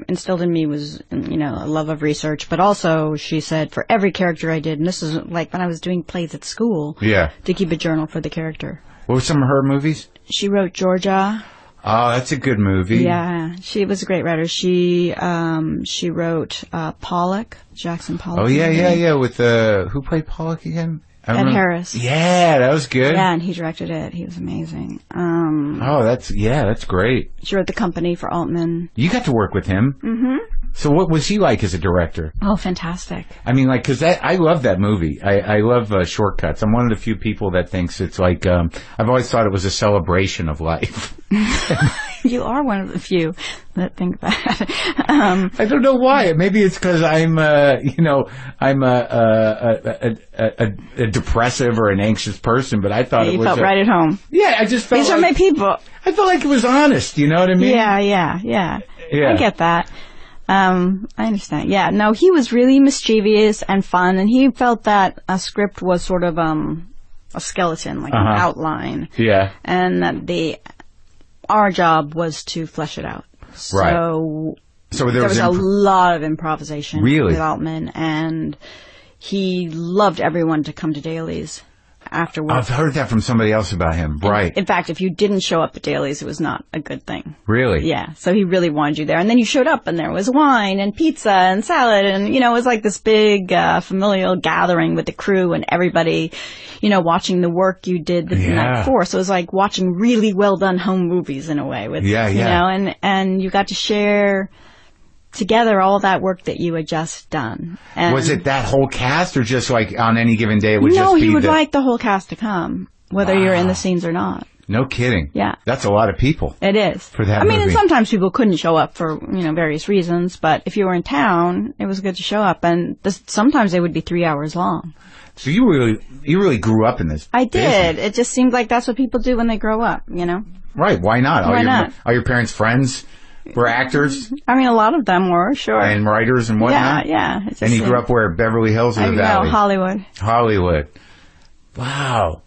instilled in me was, you know, a love of research, but also she said for every character I did, and this is like when I was doing plays at school, to keep a journal for the character. What were some of her movies? She wrote Georgia. Oh, that's a good movie. Yeah, she was a great writer. She wrote Pollock, Jackson Pollock. Oh yeah, with who played Pollock again? Ed Harris. Yeah, that was good. Yeah, and he directed it. He was amazing. That's great. She wrote The Company for Altman. You got to work with him. Mm-hmm. So what was he like as a director? Oh, fantastic. I mean, like, because I love that movie. I love Shortcuts. I'm one of the few people that thinks it's like, I've always thought it was a celebration of life. You are one of the few that think that. I don't know why. Maybe it's because I'm a depressive or an anxious person, but I thought you felt right at home. Yeah, I just felt These are my people. I felt like it was honest, you know what I mean? Yeah. I get that. I understand. Yeah, no, he was really mischievous and fun, and he felt that a script was sort of a skeleton, like an outline. Yeah. And that our job was to flesh it out. So there was a lot of improvisation with Altman, and he loved everyone to come to dailies afterwards. I've heard that from somebody else about him. Right. In fact, if you didn't show up at dailies, it was not a good thing. Really? Yeah. So he really wanted you there. And then you showed up and there was wine and pizza and salad. And, you know, it was like this big familial gathering with the crew and everybody, you know, watching the work you did the night before. So it was like watching really well done home movies in a way. You know, and you got to share together all that work that you had just done. And was it that whole cast, or just like on any given day it would just be? No, you would like the whole cast to come, whether you're in the scenes or not. No kidding. Yeah. That's a lot of people. It is. For that movie. And sometimes people couldn't show up for, you know, various reasons, but if you were in town, it was good to show up, and sometimes they would be 3 hours long. So you really grew up in this. I did. It just seemed like that's what people do when they grow up, you know? Right. Why not? Why not? Are your parents friends? Were actors? I mean, a lot of them were, sure. And writers and whatnot? Yeah. And you grew up where? Beverly Hills or the Valley? No, Hollywood. Wow.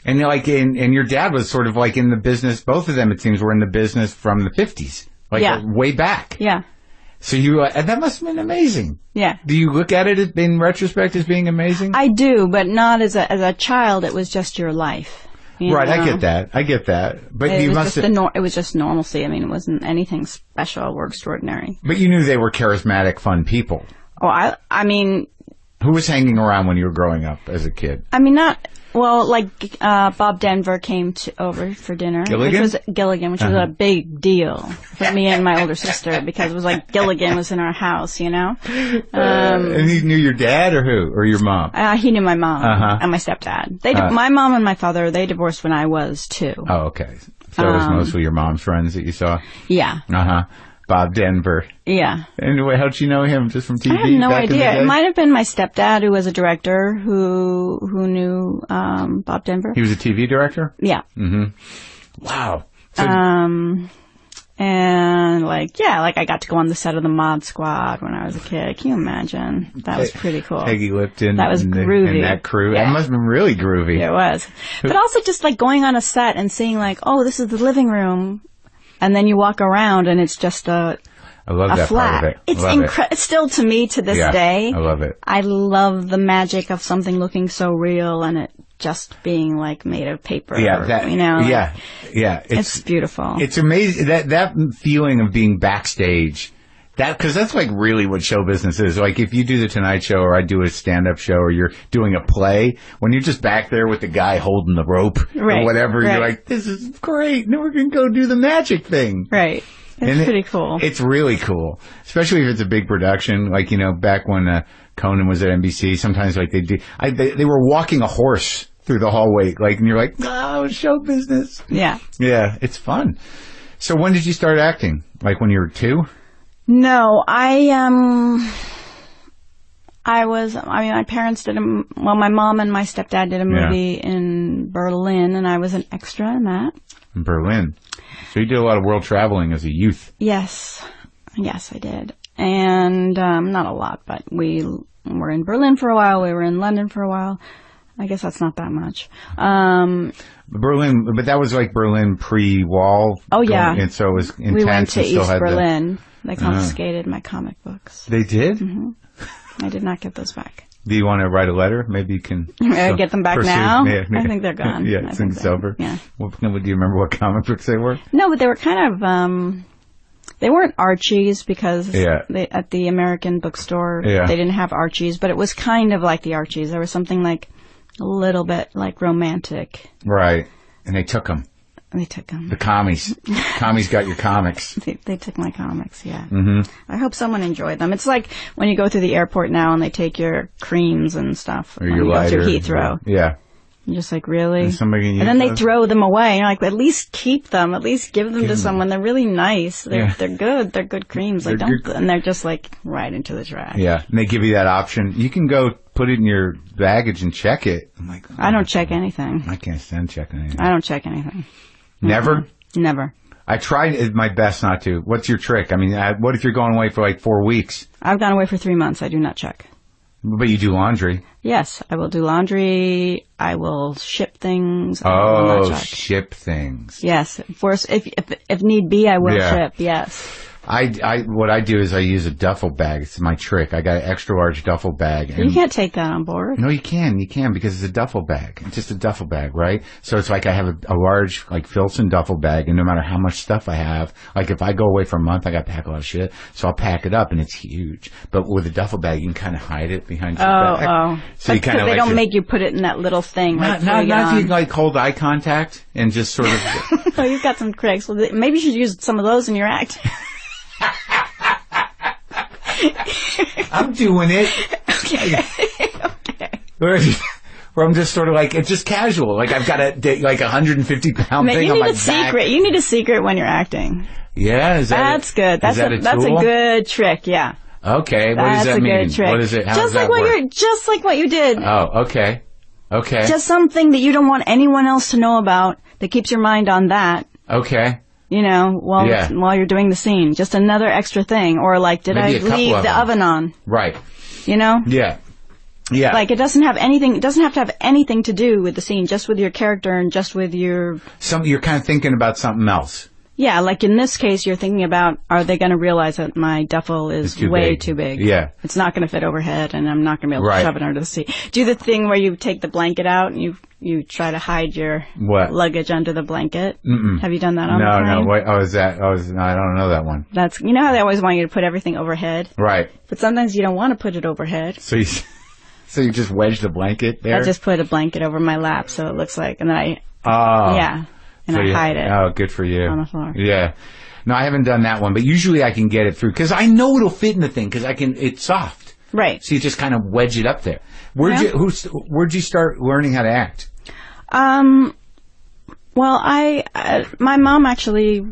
And like, and your dad was sort of like in the business, both of them, it seems, were in the business from the 50s. Like way back. Yeah. So that must have been amazing. Yeah. Do you look at it in retrospect as being amazing? I do, but not as a child. It was just your life. Right, I get that. But it was just normalcy. I mean, it wasn't anything special or extraordinary. But you knew they were charismatic, fun people. Oh, I mean... Who was hanging around when you were growing up as a kid? I mean, Bob Denver came over for dinner. Gilligan? Which was a big deal for me and my older sister, because it was like Gilligan was in our house, you know? And he knew your dad or who? Or your mom? He knew my mom and my stepdad. My mom and my father, they divorced when I was 2. Oh, okay. So it was mostly your mom's friends that you saw? Yeah. Bob Denver. Yeah. Anyway, how'd you know him? Just from TV? I have no idea. It might have been my stepdad, who was a director, who knew Bob Denver. He was a TV director? Yeah. Mm-hmm. Wow. So, and I got to go on the set of the Mod Squad when I was a kid. Can you imagine? That was pretty cool. Peggy Lipton. That was groovy. And that crew. Yeah. That must have been really groovy. It was. But also just like going on a set and seeing like, oh, this is the living room. And then you walk around and it's just I love that flat. Part of it. It's incredible. Still to me to this day. I love it. I love the magic of something looking so real and it just being like made of paper. It's beautiful. It's amazing that feeling of being backstage Because that's like really what show business is. Like if you do the Tonight Show or I do a stand-up show or you're doing a play, when you're just back there with the guy holding the rope or whatever, you're like, this is great. Now we're going to go do the magic thing. Right. It's pretty cool. It's really cool. Especially if it's a big production. Like, back when Conan was at NBC, sometimes like they were walking a horse through the hallway. Like, and you're like, oh, show business. Yeah. Yeah, it's fun. So when did you start acting? Like when you were 2? No, my parents did my mom and my stepdad did a movie in Berlin, and I was an extra in that. In Berlin. So you did a lot of world traveling as a youth. Yes, I did. And, not a lot, but we were in Berlin for a while, we were in London for a while. I guess that's not that much. Berlin, but that was like Berlin pre-wall. Oh, yeah. And so it was intense. We went to East Berlin. They confiscated my comic books. They did? Mm-hmm. I did not get those back. Do you want to write a letter? Maybe you can get them back now? Yeah. I think they're gone. Yeah, it's over. Yeah. Well, do you remember what comic books they were? No, but they were kind of, they weren't Archies because they, at the American bookstore, they didn't have Archies, but it was kind of like the Archies. There was something like a little bit like romantic. Right. And they took them. They took them. The commies. Commies got your comics. They took my comics, yeah. Mm-hmm. I hope someone enjoyed them. It's like when you go through the airport now and they take your creams and stuff. Or your lighter. Go through Heathrow. Yeah. You're just like, really? And then they throw them away. You're like, at least keep them. At least give them to someone. They're really nice. They're good. They're good creams. And they're just like right into the trash. Yeah. And they give you that option. You can go put it in your baggage and check it. I'm like, I don't check anything. I can't stand checking anything. I don't check anything. Never? Mm-hmm. Never. I tried my best not to. What's your trick? I mean, what if you're going away for like 4 weeks? I've gone away for 3 months. I do not check. But you do laundry. Yes, I will do laundry. I will ship things. Ship things. Yes. If need be, I will ship. Yes. What I do is I use a duffel bag. It's my trick. I got an extra large duffel bag. And you can't take that on board. No, you can. You can because it's a duffel bag. It's just a duffel bag, right? So it's like I have a large, like, Filson duffel bag, and no matter how much stuff I have, like if I go away for a month, I got to pack a lot of shit. So I'll pack it up, and it's huge. But with a duffel bag, you can kind of hide it behind your bag. Oh. So you kind of they don't make you put it in that little thing. Not if you like hold eye contact and just sort of. Oh, you've got some tricks. Well, maybe you should use some of those in your act. I'm doing it. Okay. Where I'm just sort of like, it's just casual. Like I've got a 150-pound thing on my back. You need a secret when you're acting. Yeah, that's good. That's a good trick. Yeah. Okay. What does that mean? Good trick. What is it? How just like what you did. Oh, okay. Okay. Just something that you don't want anyone else to know about that keeps your mind on that. Okay. While you're doing the scene. Just another extra thing. Or like, did I leave the oven on? Right. Yeah. Yeah. Like it doesn't have to have anything to do with the scene, just with your character and just with your... You're kind of thinking about something else. Yeah, like in this case, you're thinking about, are they going to realize that my duffel is way too big? Yeah. It's not going to fit overhead, and I'm not going to be able to shove it under the seat. Do the thing where you take the blanket out and you try to hide your luggage under the blanket. Mm-mm. Have you done that on the plane? No. Wait, I don't know that one. That's, how they always want you to put everything overhead? Right. But sometimes you don't want to put it overhead. So you just wedge the blanket there? I just put a blanket over my lap so it looks like, and then and I hide it. Oh, good for you. On the floor. Yeah. No, I haven't done that one, but usually I can get it through because I know it'll fit in the thing because it's soft. Right. So you just kind of wedge it up there. Where'd you start learning how to act? Well, my mom actually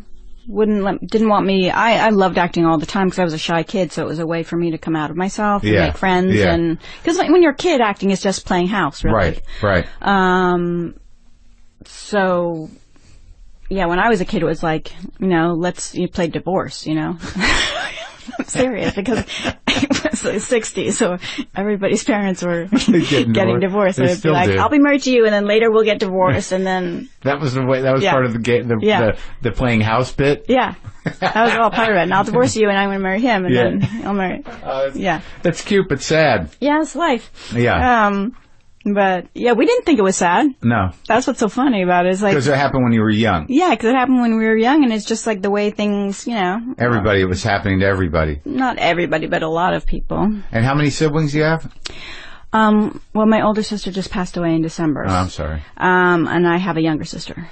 didn't want me. I loved acting all the time because I was a shy kid, so it was a way for me to come out of myself and make friends. Yeah. And because when you're a kid, acting is just playing house, really. Right. So, yeah, when I was a kid, it was like, you play divorce, I'm serious because it was the 60s, so everybody's parents were getting divorced. So it'd be like, I'll be married to you, and then later we'll get divorced, and then... That was part of the game, the playing house bit? Yeah. That was all part of it. And I'll divorce you, and I'm going to marry him, and then I'll marry... That's cute, but sad. Yeah, it's life. Yeah. But, yeah, we didn't think it was sad. No. That's what's so funny about it. Because it happened when you were young. Yeah, because it happened when we were young, and it's just like the way things, Everybody, it was happening to everybody. Not everybody, but a lot of people. And how many siblings do you have? Well, my older sister just passed away in December. Oh, I'm sorry. And I have a younger sister,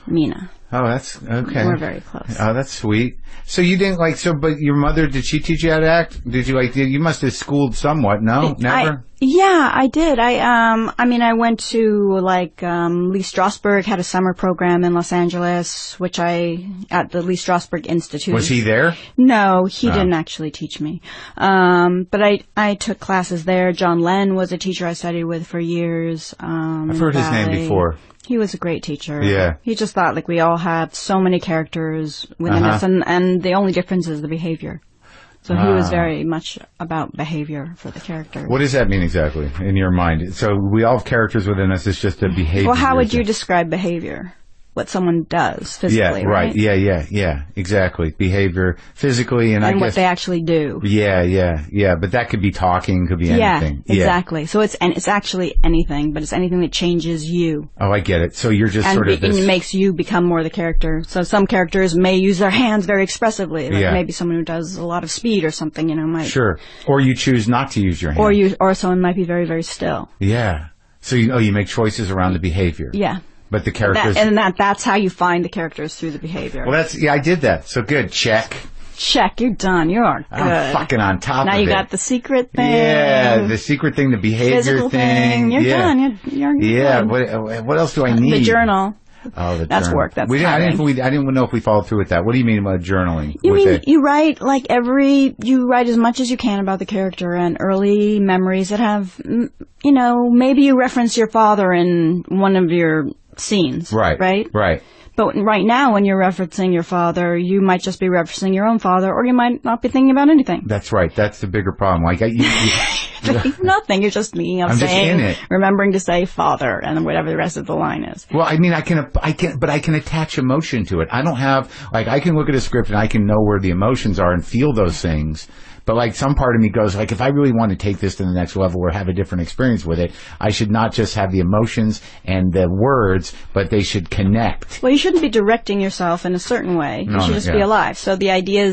Mina. Oh, that's okay. We're very close. Oh, that's sweet. So you didn't but your mother, did she teach you how to act? Did you you must have schooled somewhat, no? Never? Yeah, I did. I went to Lee Strasberg had a summer program in Los Angeles, at the Lee Strasberg Institute. Was he there? No, he didn't actually teach me. But I took classes there. John Lenn was a teacher I studied with for years. I've heard his name before. He was a great teacher. Yeah. He just thought we all have so many characters within us, and the only difference is the behavior. So he was very much about behavior for the character. What does that mean exactly in your mind? So we all have characters within us. It's just a behavior. Well, how would you describe behavior? What someone does physically, right? Yeah, exactly. Behavior physically and I guess what they actually do. Yeah. But that could be talking, could be anything. Yeah, exactly. So it's actually anything, but it's anything that changes you. Oh, I get it. So you're just and it makes you become more the character. So some characters may use their hands very expressively. Maybe someone who does a lot of speed or something, might. Sure. Or you choose not to use your hands. Or someone might be very, very still. Yeah. So you make choices around the behavior. Yeah. But the characters... That's how you find the characters through the behavior. Well, I did that. So good. Check. You're done. You're good. I'm fucking on top of it. Now you got the secret thing. Yeah, the secret thing, the behavior physical thing. You're done. You're good. What else do I need? The journal. Oh, that's journal. Work. That's I didn't know if we followed through with that. What do you mean about journaling? You write you write as much as you can about the character and early memories that have, maybe you reference your father in one of your scenes. Right. But right now, when you're referencing your father, you might just be referencing your own father, or you might not be thinking about anything. That's right. That's the bigger problem. Nothing. You're just thinking of remembering to say father, and whatever the rest of the line is. Well, I mean, I can attach emotion to it. I don't have I can look at a script and I can know where the emotions are and feel those things. But some part of me goes if I really want to take this to the next level or have a different experience with it, I should not just have the emotions and the words, but they should connect. Well, you shouldn't be directing yourself in a certain way. You should just be alive. So the idea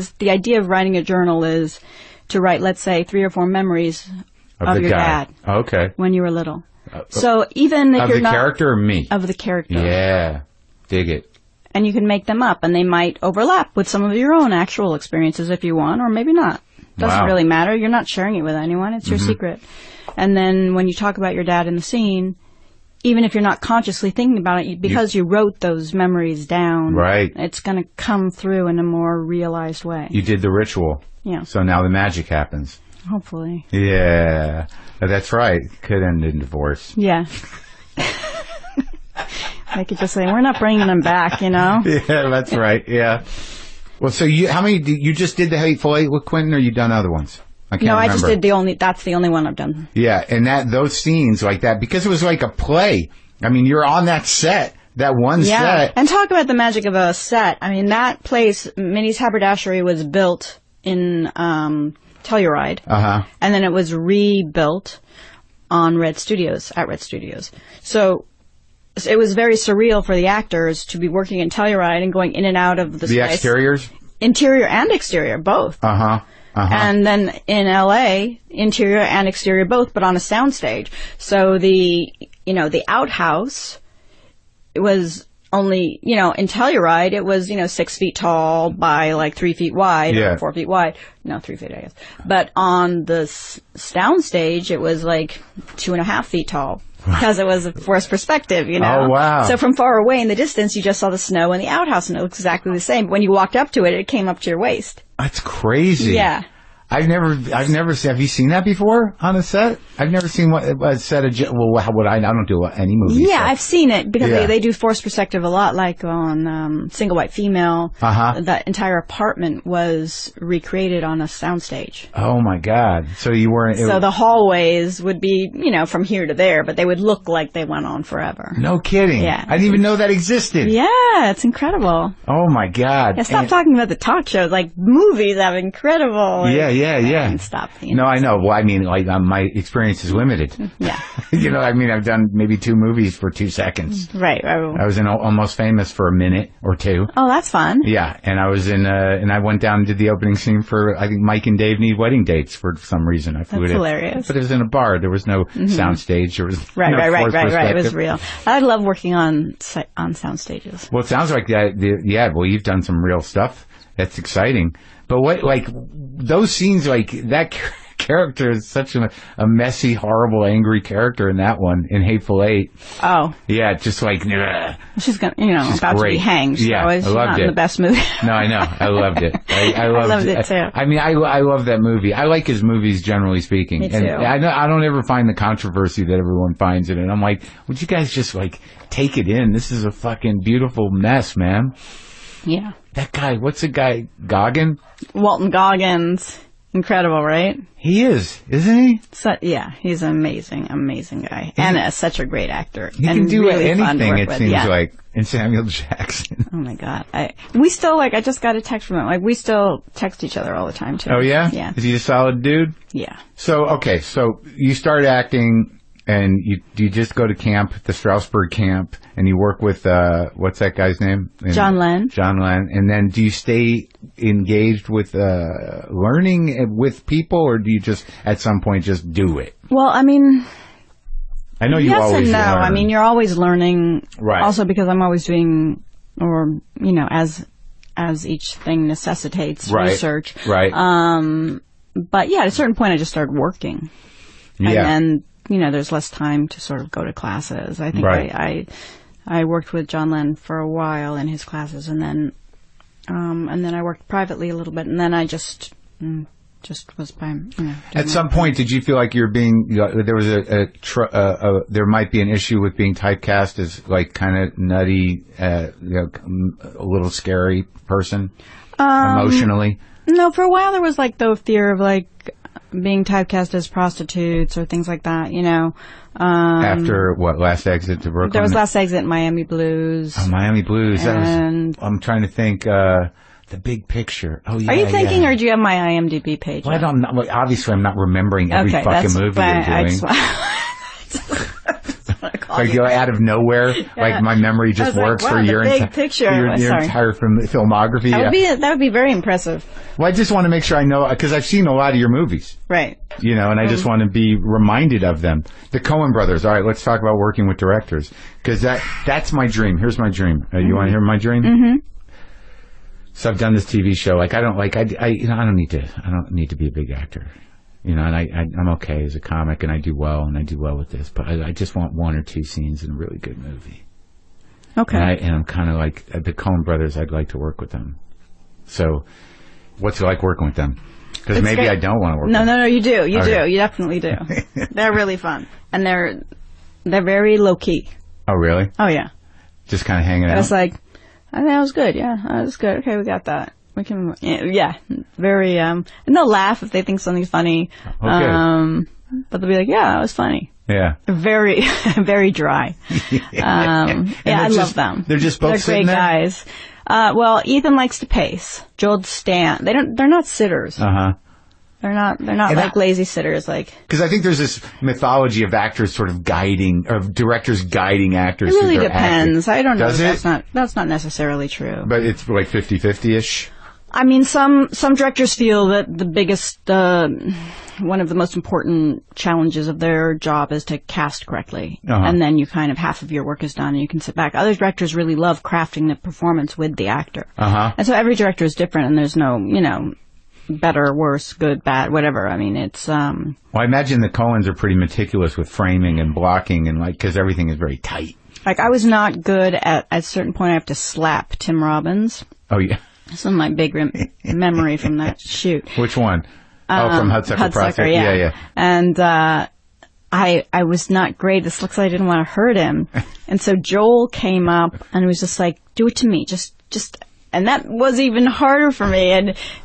of writing a journal is to write, let's say, 3 or 4 memories of your dad. Okay. When you were little. So even if you're not... Of the character or me? Of the character. Yeah. Dig it. And you can make them up, and they might overlap with some of your own actual experiences if you want, or maybe not. Doesn't really matter. You're not sharing it with anyone. It's your secret. And then when you talk about your dad in the scene, even if you're not consciously thinking about it, because you wrote those memories down, it's going to come through in a more realized way. You did the ritual. Yeah. So now the magic happens. Hopefully. Yeah. That's right. Could end in divorce. Yeah. They could just say, we're not bringing them back, Yeah, that's right. Yeah. Well, so how many, you just did the Hateful Eight with Quentin, or you done other ones? I can't remember. I just did that's the only one I've done. Yeah, and those scenes like that, because it was like a play. I mean, you're on that set, that one set. And talk about the magic of a set. I mean, that place, Minnie's Haberdashery, was built in Telluride. And then it was rebuilt at Red Studios. So it was very surreal for the actors to be working in Telluride and going in and out of the space. The exteriors? Interior and exterior, both. And then in L.A., interior and exterior both, but on a soundstage. So the outhouse, it was only, in Telluride, it was, 6 feet tall by 3 feet wide, or 4 feet wide. No, 3 feet, I guess. But on the soundstage, it was 2.5 feet tall. Because it was a forced perspective, Oh, wow. So from far away in the distance, you just saw the snow and the outhouse, and it looked exactly the same. But when you walked up to it, it came up to your waist. That's crazy. Yeah. I've never seen. Have you seen that before on a set? I've never seen a set of. Well, I don't do any movies. Yeah, so. I've seen it because they do forced perspective a lot, like on Single White Female. That entire apartment was recreated on a soundstage. Oh my God! So you weren't. So the hallways would be, from here to there, but they would look like they went on forever. No kidding. Yeah. I didn't even know that existed. Yeah, it's incredible. Oh my God! Yeah, stop talking about the talk shows. Movies have incredible. Yeah. yeah. And stop. No, I know. Well, I mean, like, my experience is limited. Yeah. I mean, I've done maybe 2 movies for 2 seconds. Right. I was in Almost Famous for a minute or 2. Oh, that's fun. Yeah, and I was in, and I went down and did the opening scene for, I think, Mike and Dave Need Wedding Dates for some reason. I flew That's it. hilarious. But it was in a bar. There was no soundstage. There was right. Right. It was real. I love working on sound stages. Well, it sounds like that. Well, you've done some real stuff. That's exciting. But what, like, those scenes, like, that character is such a messy, horrible, angry character in that one, in Hateful Eight. Oh. Yeah, just like, she's gonna, she's about great. To be hanged. So yeah, I loved not it. In the best movie. No, I know. I loved it. I loved it too. I mean, I love that movie. I like his movies, generally speaking. Me too. And I don't ever find the controversy that everyone finds in it. I'm like, would you guys just, like, take it in? This is a fucking beautiful mess, man. Yeah. That guy, what's the guy? Goggin? Walton Goggins. Incredible, right? He is, isn't he? So, yeah, he's an amazing guy. And such a great actor. He can do really anything, it seems like. And Samuel Jackson. Oh my God. We still, like, I just got a text from him. Like, we still text each other all the time, too. Oh, yeah? Yeah. Is he a solid dude? Yeah. So, okay, so you start acting, and you just go to camp, the Strasbourg camp, and you work with, what's that guy's name? John Lenn. John Lenn. And then do you stay engaged with learning with people, or do you just, at some point, just do it? Well, I mean... I know you yes always and no. learn. I mean, you're always learning. Right. Also because I'm always doing, or, as each thing necessitates research. Right. But yeah, at a certain point I just started working. Yeah. And there's less time to sort of go to classes. I think I worked with John Lenn for a while in his classes, and then I worked privately a little bit, and then I just was by, At some point, did you feel like you're being, there was there might be an issue with being typecast as, like, kind of nutty, a little scary person, emotionally? No, for a while there was, like, the fear of, like, being typecast as prostitutes or things like that, After what, Last Exit to Brooklyn? There was Last Exit, Miami Blues. Oh, Miami Blues. And I'm trying to think, The Big Picture. Oh, yeah. Are you thinking, or do you have my IMDb page? Well, I don't know. Well, obviously, I'm not remembering every fucking movie you're doing. Like, out of nowhere, like, my memory just works for your entire filmography. That would be very impressive. Well, I just want to make sure I know, because I've seen a lot of your movies. Right. And I just want to be reminded of them. The Coen brothers. All right, let's talk about working with directors, because that's my dream. Here's my dream. You want to hear my dream? Mm-hmm. So I've done this TV show. Like, I don't need to be a big actor. And I'm okay as a comic, and I do well with this, but I just want 1 or 2 scenes in a really good movie. Okay. And I'm kind of like, the Coen brothers, I'd like to work with them. So, what's it like working with them? Because maybe great. I don't want to work with them. No, you do. You do. You definitely do. They're really fun. And they're very low-key. Oh, really? Oh, yeah. Just kind of hanging out? It's like, I think that was good. Yeah, that was good. Okay, we got that. We can, yeah, very, and they'll laugh if they think something's funny. Okay. But they'll be like, yeah, that was funny. Yeah. Very, very dry. I love them. They're just both They're great guys. Well, Ethan likes to pace. Joel Stan. They're not sitters. Uh-huh. They're not like lazy sitters, like. Because I think there's this mythology of actors sort of guiding, of directors guiding actors. It really depends. Acting. I don't know. Does it? That's not necessarily true. But it's like 50-50-ish? I mean, some directors feel that the biggest, one of the most important challenges of their job is to cast correctly. Uh-huh. And then you kind of, half of your work is done and you can sit back. Other directors really love crafting the performance with the actor. Uh-huh. And so every director is different, and there's no, better, worse, good, bad, whatever. I mean, it's, Well, I imagine the Coens are pretty meticulous with framing and blocking and, like, because everything is very tight. Like, I was not good at a certain point, I have to slap Tim Robbins. Oh, yeah. Some of my big memory from that shoot. Which one? From Hudsucker Prospect. Yeah. And I was not great. This looks like I didn't want to hurt him. And so Joel came up and was just like, do it to me. Just, and that was even harder for me.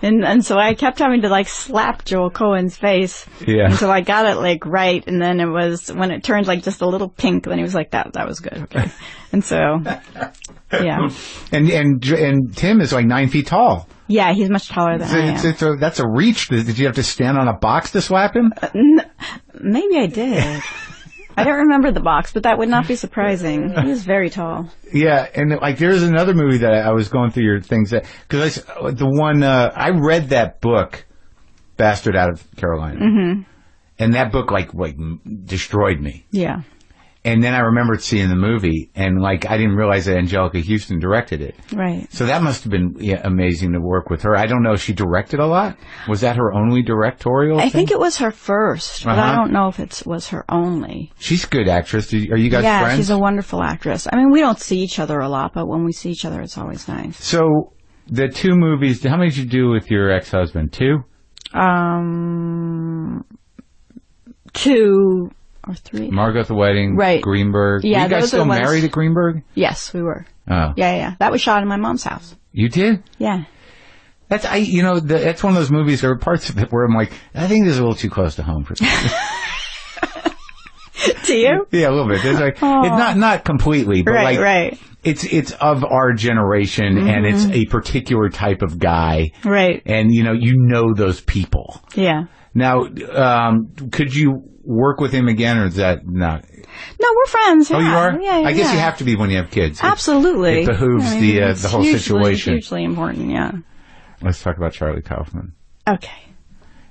And so I kept having to, like, slap Joel Coen's face. Yeah. And so I got it, like, right. And then it was, when it turned, like, just a little pink, then he was like, that was good. Okay. And so, yeah. And Tim is like 9 feet tall. Yeah, he's much taller than I am. That's a reach. Did you have to stand on a box to slap him? Maybe I did. I don't remember the box, but that would not be surprising. He is very tall. Yeah, and like there's another movie that I was going through your things that because the one I read that book, Bastard Out of Carolina, and that book like destroyed me. Yeah. And then I remembered seeing the movie, and like I didn't realize that Angelica Houston directed it. Right. So that must have been amazing to work with her. I don't know if she directed a lot. Was that her only directorial thing? I think it was her first, but I don't know if it was her only. She's a good actress. Are you guys friends? Yeah, she's a wonderful actress. I mean, we don't see each other a lot, but when we see each other, it's always nice. So the two movies, how many did you do with your ex-husband? 2? 2 or 3. Margot the Wedding, right. Greenberg. Yeah, were you guys still married at Greenberg? Yes, we were. Oh. Yeah. That was shot in my mom's house. You did? Yeah. That's that's one of those movies. There are parts of it where I'm like, I think this is a little too close to home for me. To you? Yeah, a little bit. There's like, it's not completely, but right. It's of our generation, and it's a particular type of guy, right? And you know those people. Yeah. Now, could you work with him again, or is that not? No, we're friends. Yeah. Oh, you are? Yeah. I guess you have to be when you have kids. Absolutely. It behooves the whole situation. Hugely important. Yeah. Let's talk about Charlie Kaufman. Okay.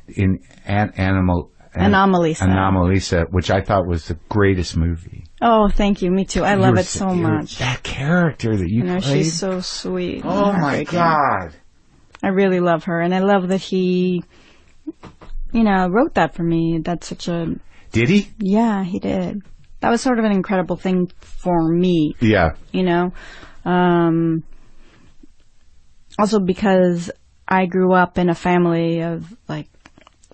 In Anomalisa, which I thought was the greatest movie. Oh, thank you. Me too. I love it so much. That character that you played. She's so sweet. Oh, my God. I really love her, and I love that he, wrote that for me. That's such a... Did he? Yeah, he did. That was sort of an incredible thing for me. Yeah. Also because I grew up in a family of,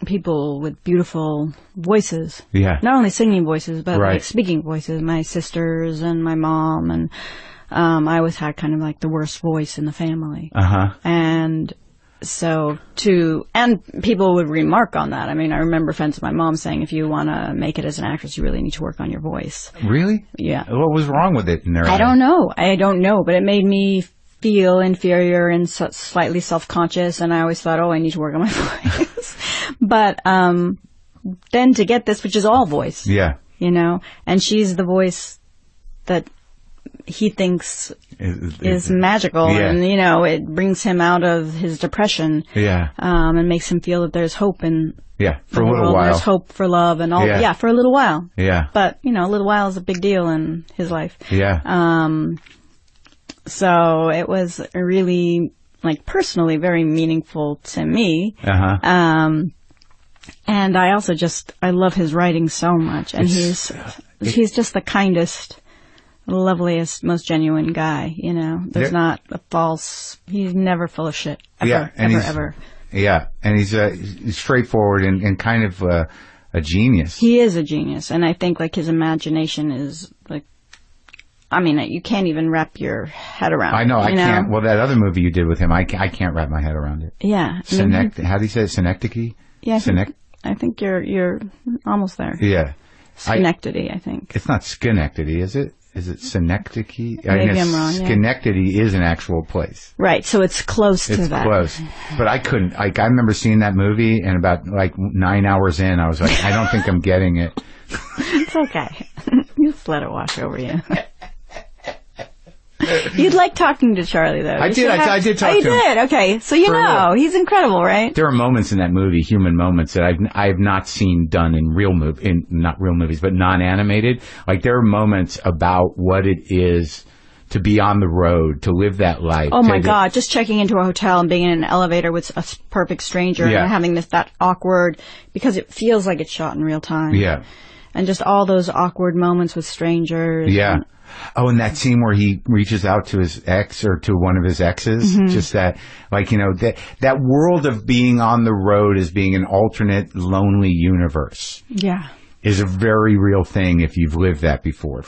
people with beautiful voices. Yeah. Not only singing voices, but speaking voices. My sisters and my mom, and I always had kind of the worst voice in the family. Uh-huh. And so and people would remark on that. I mean, I remember friends of my mom saying, if you want to make it as an actress, you really need to work on your voice. Really? Yeah. What was wrong with it in their I don't know, but it made me feel inferior and slightly self-conscious, and I always thought, I need to work on my voice. But then to get this, which is all voice. Yeah. And she's the voice that he thinks is magical, and it brings him out of his depression. Yeah. And makes him feel that there's hope in for a little while. There's hope for love and all. Yeah, for a little while. Yeah. But a little while is a big deal in his life. Yeah. So it was really personally very meaningful to me. Uh-huh. And I also I love his writing so much, and he's just the kindest, loveliest, most genuine guy. There's not a he's never full of shit. Ever. Yeah, and he's straightforward and kind of a genius. He is a genius, and I think his imagination is you can't even wrap your head around it. I know, I can't. Well, that other movie you did with him, I can't wrap my head around it. Yeah. How do you say it? Synecdoche? Yeah, I think you're almost there. Yeah. Schenectady, I think. It's not Schenectady, is it? Is it Synecdoche? Maybe I'm wrong, Schenectady is an actual place. Right, so it's close to that. It's close. But I couldn't. I remember seeing that movie, and about 9 hours in, I was like, I don't think I'm getting it. It's okay. You just let it wash over you. You'd like talking to Charlie, though. I did talk to him. You did? Okay. So he's incredible, right? There are moments in that movie, human moments, that I have not seen done in not real movies, but non-animated. There are moments about what it is to be on the road, to live that life. Oh, my God. Just checking into a hotel and being in an elevator with a perfect stranger and having that awkward, because it feels like it's shot in real time. Yeah. And just all those awkward moments with strangers. Yeah. And that scene where he reaches out to his ex or to one of his exes, just that, that world of being on the road as being an alternate lonely universe. Yeah. is a very real thing if you've lived that before.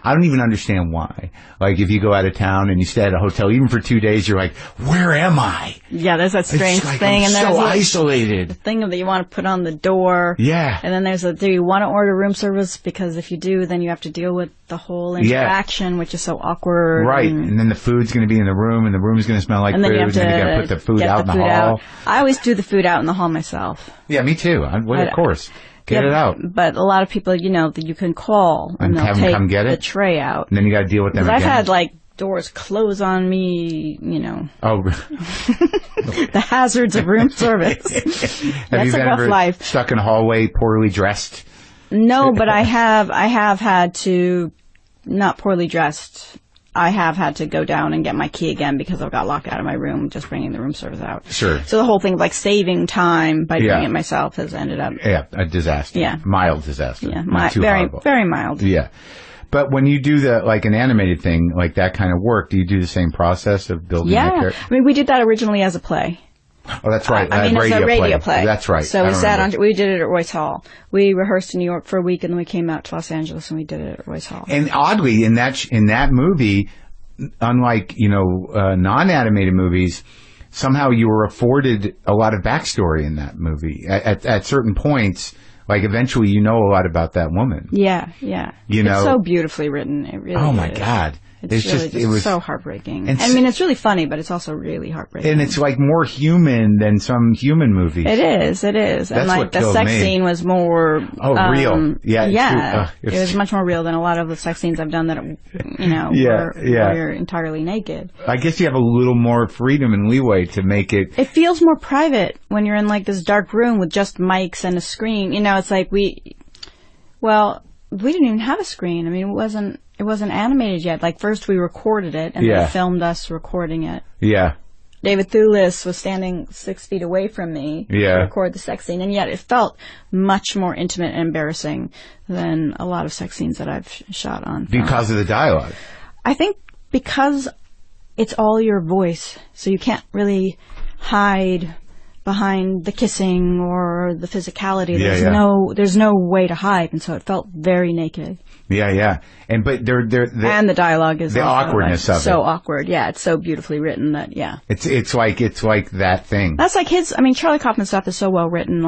I don't even understand why. Like, if you go out of town and you stay at a hotel, even for 2 days, you're like, where am I? Yeah, there's that strange thing. I'm and so isolated. The thing that you want to put on the door. Yeah. And then do you want to order room service? Because if you do, then you have to deal with the whole interaction, which is so awkward. Right. And then the food's going to be in the room, and the room's going to smell like food, and then you got to put the food out in the hall. I always do the food out in the hall myself. Yeah, me too. Of course. Get it out. But a lot of people, that you can call and they'll have them come get the tray out. And then you got to deal with them again. I've had doors close on me, Oh. The hazards of room service. Have you been ever stuck in a hallway poorly dressed? No, but I have had to, not poorly dressed. I have had to go down and get my key again because I got locked out of my room just bringing the room service out. Sure. So the whole thing of saving time by doing it myself has ended up... Yeah, a disaster. Yeah. Mild disaster. Yeah, not too very, horrible. very mild. Yeah. But when you do an animated thing, like that kind of work, do you do the same process of building the character? I mean, we did that originally as a play. Oh, that's right. It's a radio play. That's right. So we did it at Royce Hall. We rehearsed in New York for a week, and then we came out to Los Angeles, and we did it at Royce Hall. And oddly, in that movie, unlike, non-animated movies, somehow you were afforded a lot of backstory in that movie. At certain points, eventually a lot about that woman. Yeah, yeah. It's so beautifully written. It really Oh, my God. It was so heartbreaking. It's really funny, but it's also really heartbreaking. And it's more human than some human movies. It is. That's and what the sex scene was more... real. Yeah. It was much more real than a lot of the sex scenes I've done that, were entirely naked. I guess you have a little more freedom and leeway to make it... It feels more private when you're in this dark room with just mics and a screen. It's we didn't even have a screen. I mean, it wasn't animated yet. First we recorded it, and they filmed us recording it. Yeah. David Thewlis was standing 6 feet away from me to record the sex scene, and yet it felt much more intimate and embarrassing than a lot of sex scenes that I've shot on film. Because of the dialogue? I think because it's all your voice, so you can't really hide behind the kissing or the physicality. There's no way to hide, and so it felt very naked. Yeah. And the dialogue is the awkwardness of it. So awkward. Yeah, it's so beautifully written that It's like that thing. That's Charlie Kaufman's stuff is so well written.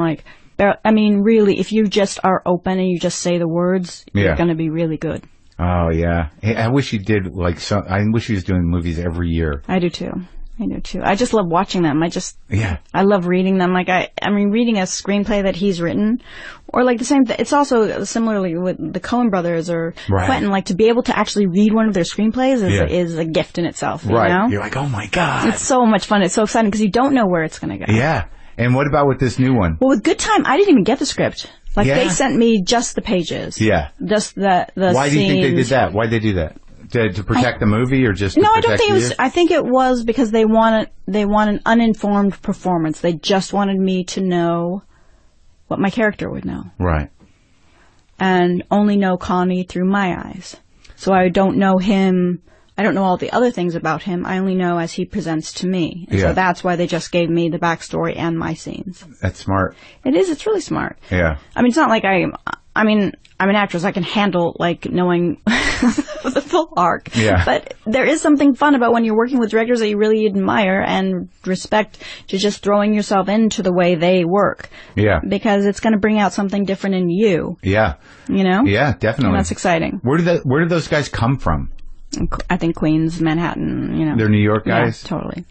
Really, if you just are open and you just say the words, you're going to be really good. Oh yeah. I wish you did I wish he was doing movies every year. I do too. I just love watching them. I love reading them. Reading a screenplay that he's written, or the same. It's also similarly with the Coen brothers or Quentin. To be able to actually read one of their screenplays is a gift in itself. You know? You're like, oh my God, it's so much fun. It's so exciting because you don't know where it's going to go. Yeah. And what about with this new one? Well, with Good Time, I didn't even get the script. They sent me just the pages. Yeah. Just the Why scenes. do you think they did that? Why'd they do that? To protect the movie, or just I don't think it was. I think it was because they want an uninformed performance. They just wanted me to know what my character would know, right? And only know Connie through my eyes. So I don't know him. I don't know all the other things about him. I only know as he presents to me. And so that's why they just gave me the backstory and my scenes. That's smart. It is. It's really smart. Yeah. It's not like I'm an actress. I can handle knowing the full arc. Yeah. But there is something fun about when you're working with directors that you really admire and respect, to just throwing yourself into the way they work. Yeah. Because it's going to bring out something different in you. Yeah. Yeah, definitely. And that's exciting. Where did those guys come from? I think Queens, Manhattan. They're New York guys. Yeah, totally.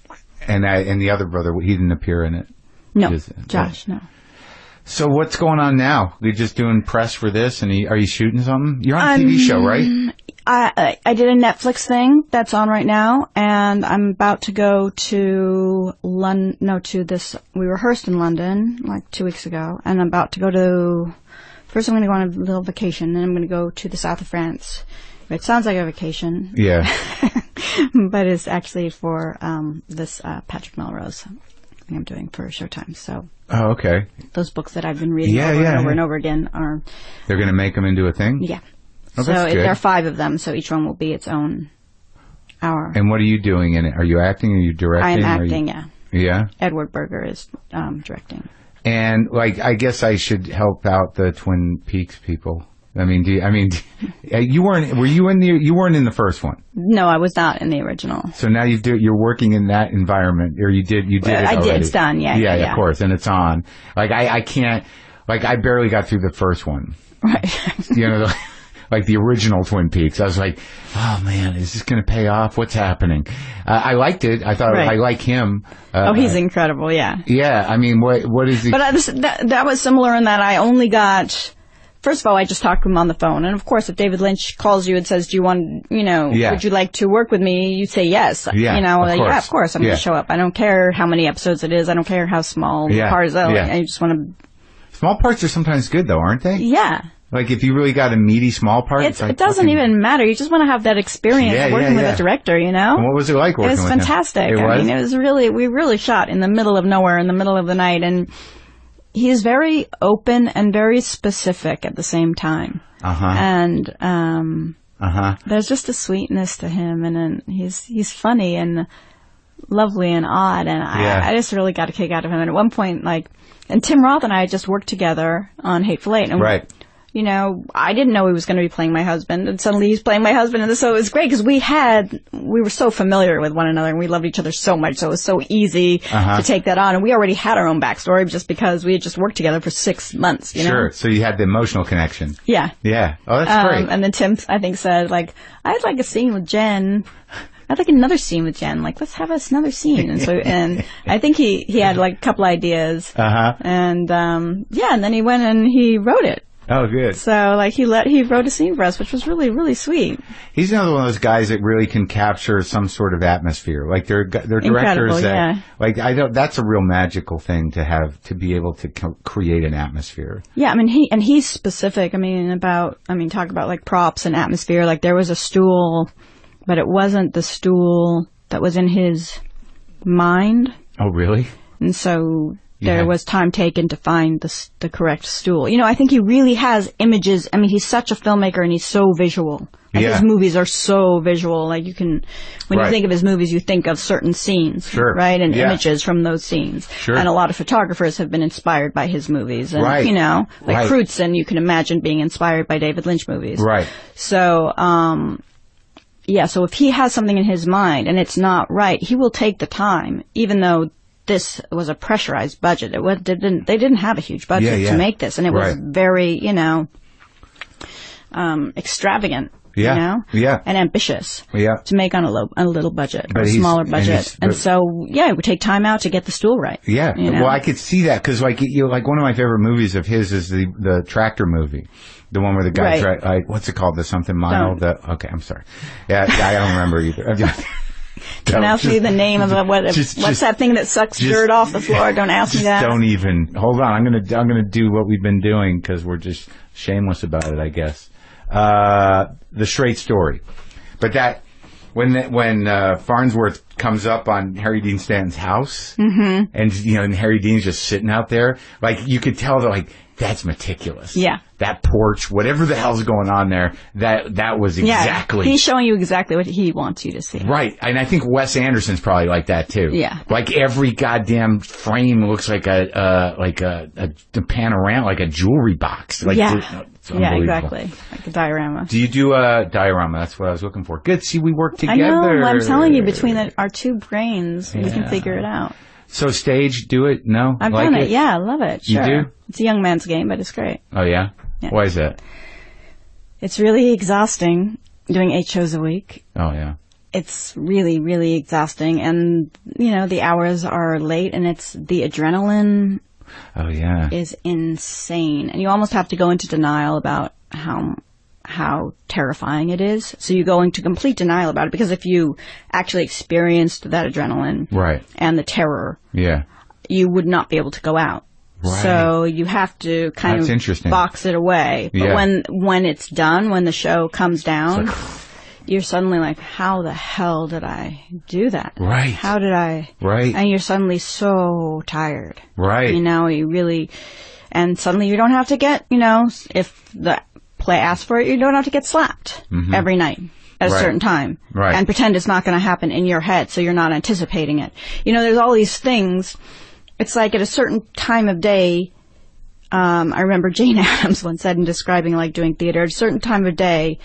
And the other brother, he didn't appear in it. No, Josh. No. So what's going on now? You're just doing press for this, and are you shooting something? You're on a TV show, right? I did a Netflix thing that's on right now, and I'm about to go to London. No, to this. We rehearsed in London 2 weeks ago, and I'm about to go to. First, I'm going to go on a little vacation, then I'm going to go to the south of France. It sounds like a vacation. Yeah. But it's actually for this Patrick Melrose thing I'm doing for Showtime. So. Oh, okay. Those books that I've been reading over and over again are... They're going to make them into a thing? Yeah. Oh, so there are 5 of them, so each one will be its own hour. And what are you doing in it? Are you acting? Are you directing? I am acting, yeah. Yeah? Edward Berger is directing. And like, I guess I should help out the Twin Peaks people. I mean, you weren't in the first one. No, I was not in the original. So now you're working in that environment, or you did it already. I did, it's done, yeah, of course, and it's on. Like, I can't, like, I barely got through the first one. Right. You know, like the original Twin Peaks. I was like, oh man, is this going to pay off? What's happening? I liked it. I thought I like him. He's incredible, yeah. Yeah, I mean, what is he? But that was similar in that I only got... First of all, I just talked to him on the phone. And of course, if David Lynch calls you and says, do you want, would you like to work with me? You say yes. Yeah, of course, I'm going to show up. I don't care how many episodes it is. I don't care how small the part is. I just want to... Small parts are sometimes good, though, aren't they? Yeah. Like, if you really got a meaty small part, it doesn't even matter. You just want to have that experience of working with a director, And what was it like working with him? It was fantastic. It was we really shot in the middle of nowhere, in the middle of the night, and he's very open and very specific at the same time. And there's just a sweetness to him, and he's funny and lovely and odd, and I just really got a kick out of him. And at one point, and Tim Roth and I had just worked together on Hateful Eight, and I didn't know he was going to be playing my husband, and suddenly he's playing my husband, and so it was great because we were so familiar with one another, and we loved each other so much, so it was so easy to take that on, and we already had our own backstory just because we had just worked together for 6 months, Sure, so you had the emotional connection. Yeah. Yeah. Oh, that's great. And then Tim, I think, said, I'd like a scene with Jen. I'd like another scene with Jen. Let's have another scene. And I think he had a couple ideas. And and then he went and he wrote it. Oh, good. So, he wrote a scene for us, which was really, really sweet. He's another one of those guys that really can capture some sort of atmosphere. They're directors that, that's a real magical thing to be able to create an atmosphere. Yeah, he's specific. Talk about props and atmosphere. There was a stool, but it wasn't the stool that was in his mind. Oh, really? And so there was time taken to find the correct stool. I think he really has images. He's such a filmmaker, and he's so visual. His movies are so visual. When you think of his movies, you think of certain scenes, right? And images from those scenes. Sure. And a lot of photographers have been inspired by his movies. And, Crutzen, you can imagine being inspired by David Lynch movies. Right. So, so if he has something in his mind and it's not right, he will take the time, even though this was a pressurized budget. They didn't have a huge budget to make this, and it was very, extravagant, and ambitious to make on a little budget or a smaller budget. And so, it would take time out to get the stool right. Yeah. Well, I could see that because, one of my favorite movies of his is the tractor movie. The one where the guy's what's it called? The something mile? Okay, I'm sorry. Yeah, I don't remember either. Don't ask me the name of what's that thing that sucks dirt off the floor. Don't ask me that. Don't even. Hold on. I'm gonna do what we've been doing because we're just shameless about it, I guess. The Straight Story, but that when Farnsworth comes up on Harry Dean Stanton's house, and and Harry Dean's just sitting out there, you could tell they're that's meticulous. Yeah. That porch, whatever the hell's going on there, that was exactly... Yeah, he's showing you exactly what he wants you to see. Right. And I think Wes Anderson's probably like that, too. Yeah. Every goddamn frame looks like a panorama, like a jewelry box. Exactly. Like a diorama. Do you do a diorama? That's what I was looking for. Good. See, we work together. I know. I'm telling you, between our two brains, we can figure it out. So stage, do it? No? I've done it. Yeah, I love it. Sure. You do? It's a young man's game, but it's great. Oh, yeah? Why is that? It's really exhausting doing 8 shows a week. Oh, yeah. It's really, really exhausting. And, the hours are late, and it's the adrenaline. Oh, yeah. Is insane. And you almost have to go into denial about how terrifying it is. So you go into complete denial about it, because if you actually experienced that adrenaline and the terror, you would not be able to go out. Right. So you have to kind of box it away. But when it's done, when the show comes down, you're suddenly like, how the hell did I do that? Right. How did I? Right. And you're suddenly so tired. Right. You really, and suddenly you don't have to get, if the play asks for it, you don't have to get slapped every night at a certain time and pretend it's not going to happen in your head, so you're not anticipating it. There's all these things it's like at a certain time of day, I remember Jane Addams once said in describing like doing theater, at a certain time of day,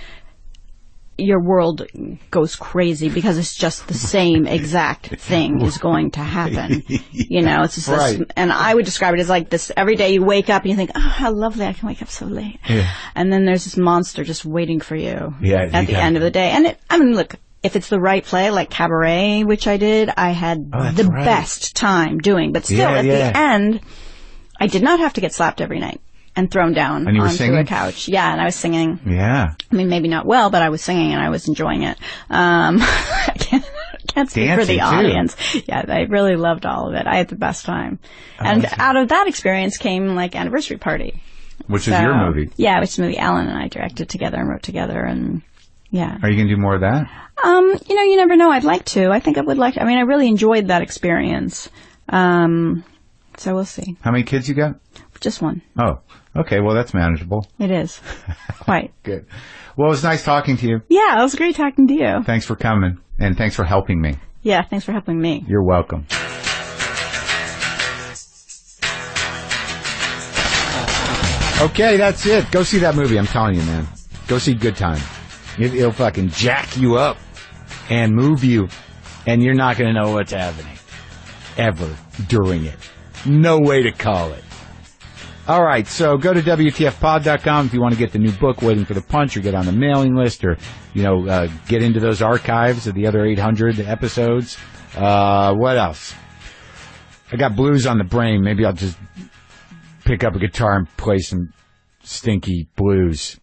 your world goes crazy because it's just the same exact thing is going to happen. You know, it's just right. this, and I would describe it as like this, every day you wake up and you think, oh, how lovely, I can wake up so late. Yeah. And then there's this monster just waiting for you at the end of the day. And I mean, look, if it's the right play, like Cabaret, which I did, I had the best time doing. But still, at the end, I did not have to get slapped every night and thrown down onto a couch. Yeah, and I was singing. Yeah. I mean, maybe not well, but I was singing and I was enjoying it. I can't speak for the audience. Yeah, I really loved all of it. I had the best time. And out of that experience came, like, Anniversary Party. Which is your movie. Yeah, which is a movie Alan and I directed together and wrote together, and yeah. Are you going to do more of that? You know, you never know. I'd like to. I think I would like to. I mean, I really enjoyed that experience. So we'll see. How many kids you got? Just one. Oh, okay. Well, that's manageable. It is. Quite. Good. Well, it was nice talking to you. Yeah, it was great talking to you. Thanks for coming, and thanks for helping me. Yeah, thanks for helping me. You're welcome. Okay, that's it. Go see that movie. I'm telling you, man. Go see Good Time. It'll fucking jack you up and move you, and you're not going to know what's happening ever during it. No way to call it. All right, so go to WTFpod.com if you want to get the new book, Waiting for the Punch, or get on the mailing list, or, you know, get into those archives of the other 800 episodes. What else? I got blues on the brain. Maybe I'll just pick up a guitar and play some stinky blues.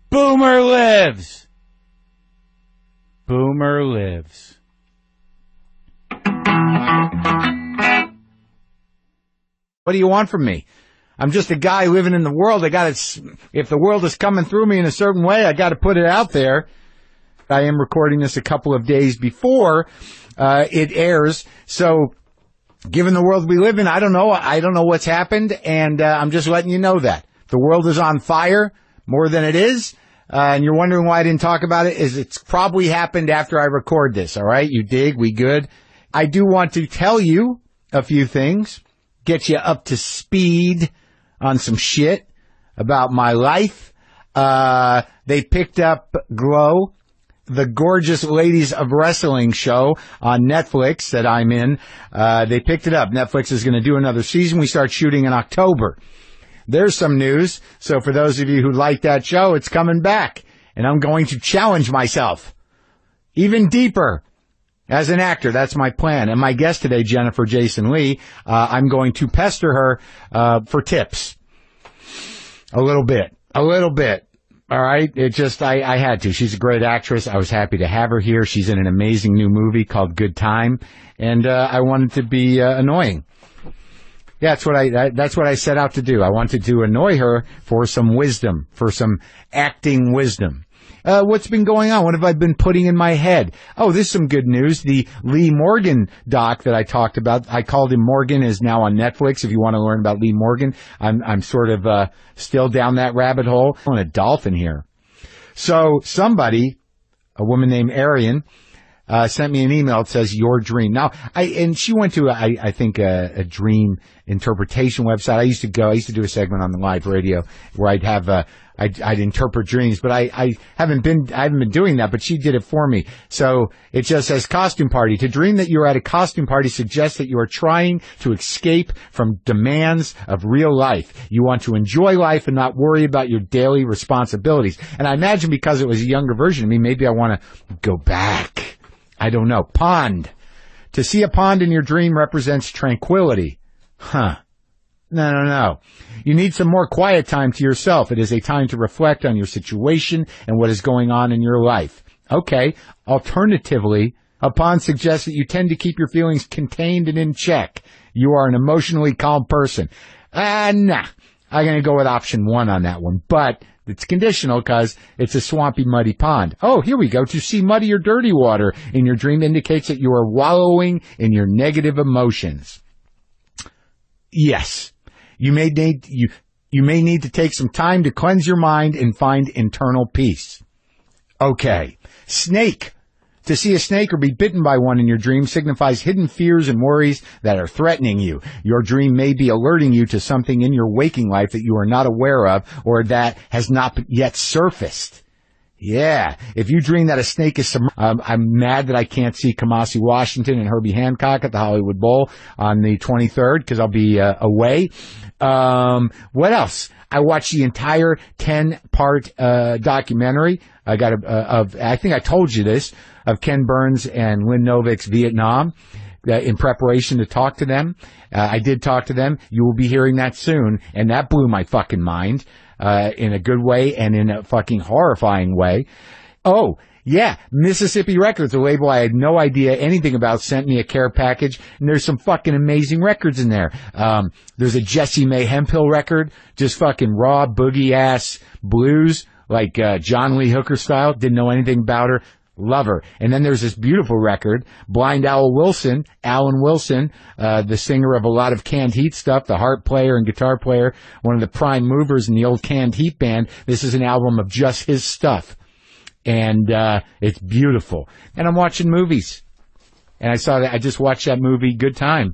Boomer lives. Boomer lives. What do you want from me? I'm just a guy living in the world. If the world is coming through me in a certain way, I got to put it out there. I am recording this a couple of days before it airs. So, given the world we live in, I don't know what's happened, and I'm just letting you know that. The world is on fire more than it is. And you're wondering why I didn't talk about it, it's probably happened after I record this, all right? You dig? We good? I do want to tell you a few things, get you up to speed on some shit about my life. They picked up Glow, the Gorgeous Ladies of Wrestling show on Netflix that I'm in. They picked it up. Netflix is going to do another season. We start shooting in October. There's some news. So for those of you who like that show, it's coming back. And I'm going to challenge myself even deeper as an actor. That's my plan. And my guest today, Jennifer Jason Leigh, I'm going to pester her for tips. A little bit. All right? It just, I had to. She's a great actress. I was happy to have her here. She's in an amazing new movie called Good Time. And I wanted to be annoying. Yeah, that's what I set out to do. I wanted to annoy her for some wisdom, for some acting wisdom. What's been going on? What have I been putting in my head? Oh, this is some good news. The Lee Morgan doc that I talked about, I called him Morgan, is now on Netflix. If you want to learn about Lee Morgan, I'm sort of still down that rabbit hole. I'm on a dolphin here. So somebody, a woman named Arian, sent me an email that says your dream. Now, and she went to, I think, a dream interpretation website. I used to do a segment on the live radio where I'd have, I'd interpret dreams, but I haven't been doing that, but she did it for me. So it just says costume party. To dream that you are at a costume party suggests that you are trying to escape from demands of real life. You want to enjoy life and not worry about your daily responsibilities. And I imagine because it was a younger version of me, maybe I want to go back. I don't know. Pond. To see a pond in your dream represents tranquility. Huh. No. You need some more quiet time to yourself. It is a time to reflect on your situation and what is going on in your life. Okay. Alternatively, a pond suggests that you tend to keep your feelings contained and in check. You are an emotionally calm person. Nah. I'm going to go with option 1 on that one. But it's conditional because it's a swampy, muddy pond. Oh, here we go. To see muddy or dirty water in your dream indicates that you are wallowing in your negative emotions. Yes. You may need to take some time to cleanse your mind and find internal peace. Okay. Snake. To see a snake or be bitten by one in your dream signifies hidden fears and worries that are threatening you. Your dream may be alerting you to something in your waking life that you are not aware of or that has not yet surfaced. Yeah. If you dream that a snake is I'm mad that I can't see Kamasi Washington and Herbie Hancock at the Hollywood Bowl on the 23rd because I'll be away. What else? I watched the entire 10-part documentary. I think I told you this, of Ken Burns and Lynn Novick's Vietnam, in preparation to talk to them. I did talk to them. You will be hearing that soon, and that blew my fucking mind, in a good way and in a fucking horrifying way. Oh, yeah, Mississippi Records, a label I had no idea anything about, sent me a care package, and there's some fucking amazing records in there. There's a Jessie Mae Hemphill record, just fucking raw boogie-ass blues, like John Lee Hooker style. Didn't know anything about her. Love her. And then there's this beautiful record, Blind Owl Wilson, Alan Wilson, the singer of a lot of Canned Heat stuff, the harp player and guitar player, one of the prime movers in the old Canned Heat band. This is an album of just his stuff. And it's beautiful. And I'm watching movies. And I just watched that movie, Good Time,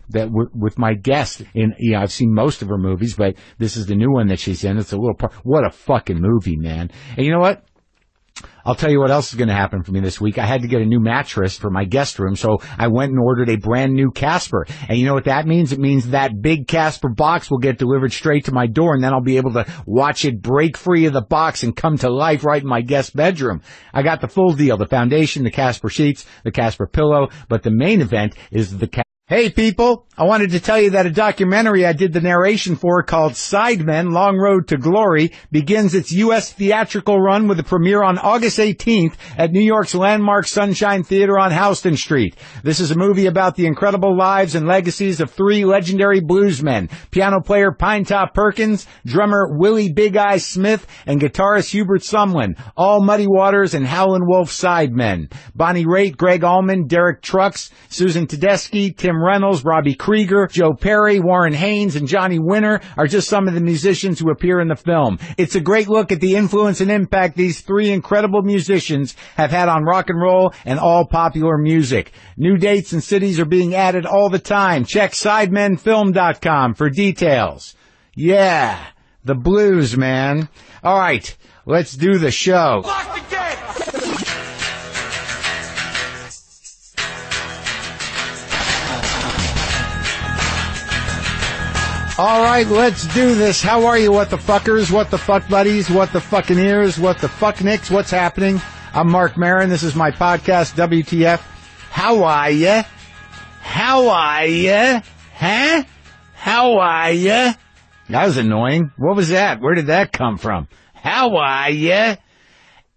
that with my guest. I've seen most of her movies, but this is the new one that she's in. It's a little part. What a fucking movie, man. And you know what? I'll tell you what else is going to happen for me this week. I had to get a new mattress for my guest room, so I went and ordered a brand new Casper. And you know what that means? It means that big Casper box will get delivered straight to my door, and then I'll be able to watch it break free of the box and come to life right in my guest bedroom. I got the full deal, the foundation, the Casper sheets, the Casper pillow, but the main event is the Hey people, I wanted to tell you that a documentary I did the narration for called Sidemen, Long Road to Glory begins its U.S. theatrical run with a premiere on August 18th at New York's landmark Sunshine Theater on Houston Street. This is a movie about the incredible lives and legacies of 3 legendary bluesmen, piano player Pinetop Perkins, drummer Willie Big Eye Smith, and guitarist Hubert Sumlin, all Muddy Waters and Howlin' Wolf sidemen. Bonnie Raitt, Greg Allman, Derek Trucks, Susan Tedeschi, Tim Reynolds, Robbie Krieger, Joe Perry, Warren Haynes, and Johnny Winter are just some of the musicians who appear in the film. It's a great look at the influence and impact these 3 incredible musicians have had on rock and roll and all popular music. New dates and cities are being added all the time. Check SidemenFilm.com for details. Yeah, the blues, man. All right, let's do the show. Lock the gate! All right, let's do this. How are you, what the fuckers, what the fuck buddies, what the fucking ears, what the fuck nicks, what's happening? I'm Marc Maron. This is my podcast, WTF. How are ya? How are ya? Huh? How are ya? That was annoying. What was that? Where did that come from? How are ya?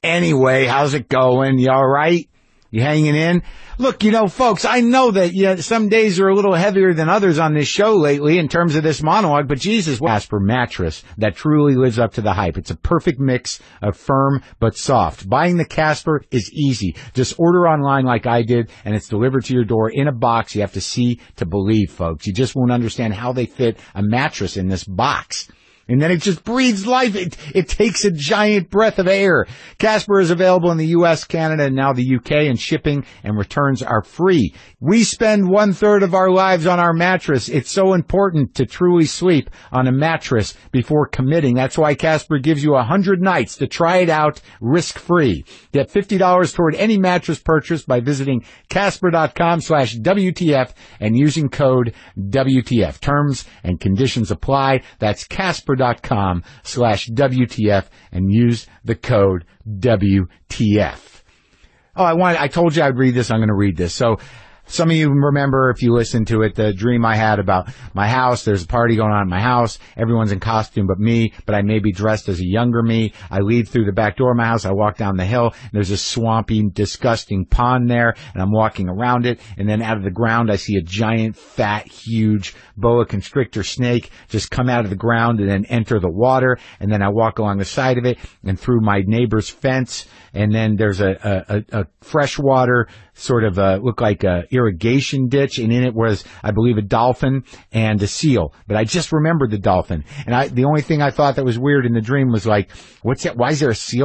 Anyway, how's it going? You all right? You hanging in? Look, folks, I know that some days are a little heavier than others on this show lately in terms of this monologue, but Jesus, Casper mattress that truly lives up to the hype. It's a perfect mix of firm but soft. Buying the Casper is easy. Just order online like I did, and it's delivered to your door in a box. You have to see to believe, folks. You just won't understand how they fit a mattress in this box. And then it just breathes life. It takes a giant breath of air. Casper is available in the U.S., Canada, and now the UK, and shipping and returns are free. We spend 1/3 of our lives on our mattress. It's so important to truly sleep on a mattress before committing. That's why Casper gives you 100 nights to try it out risk-free. Get $50 toward any mattress purchase by visiting Casper.com/WTF and using code WTF. Terms and conditions apply. That's Casper.com/WTF and use the code WTF. I told you I'd read this. I'm going to read this. So some of you remember, if you listen to it, the dream I had about my house. There's a party going on at my house. Everyone's in costume but me, but I may be dressed as a younger me. I leave through the back door of my house. I walk down the hill. And there's a swampy, disgusting pond there, and I'm walking around it. And then out of the ground, I see a giant, fat, huge boa constrictor snake just come out of the ground and then enter the water. And then I walk along the side of it and through my neighbor's fence. And then there's a freshwater sort of look like a irrigation ditch, and in it was, I believe, a dolphin and a seal. But I just remembered the dolphin. And the only thing I thought that was weird in the dream was like, what's that? Why is there a seal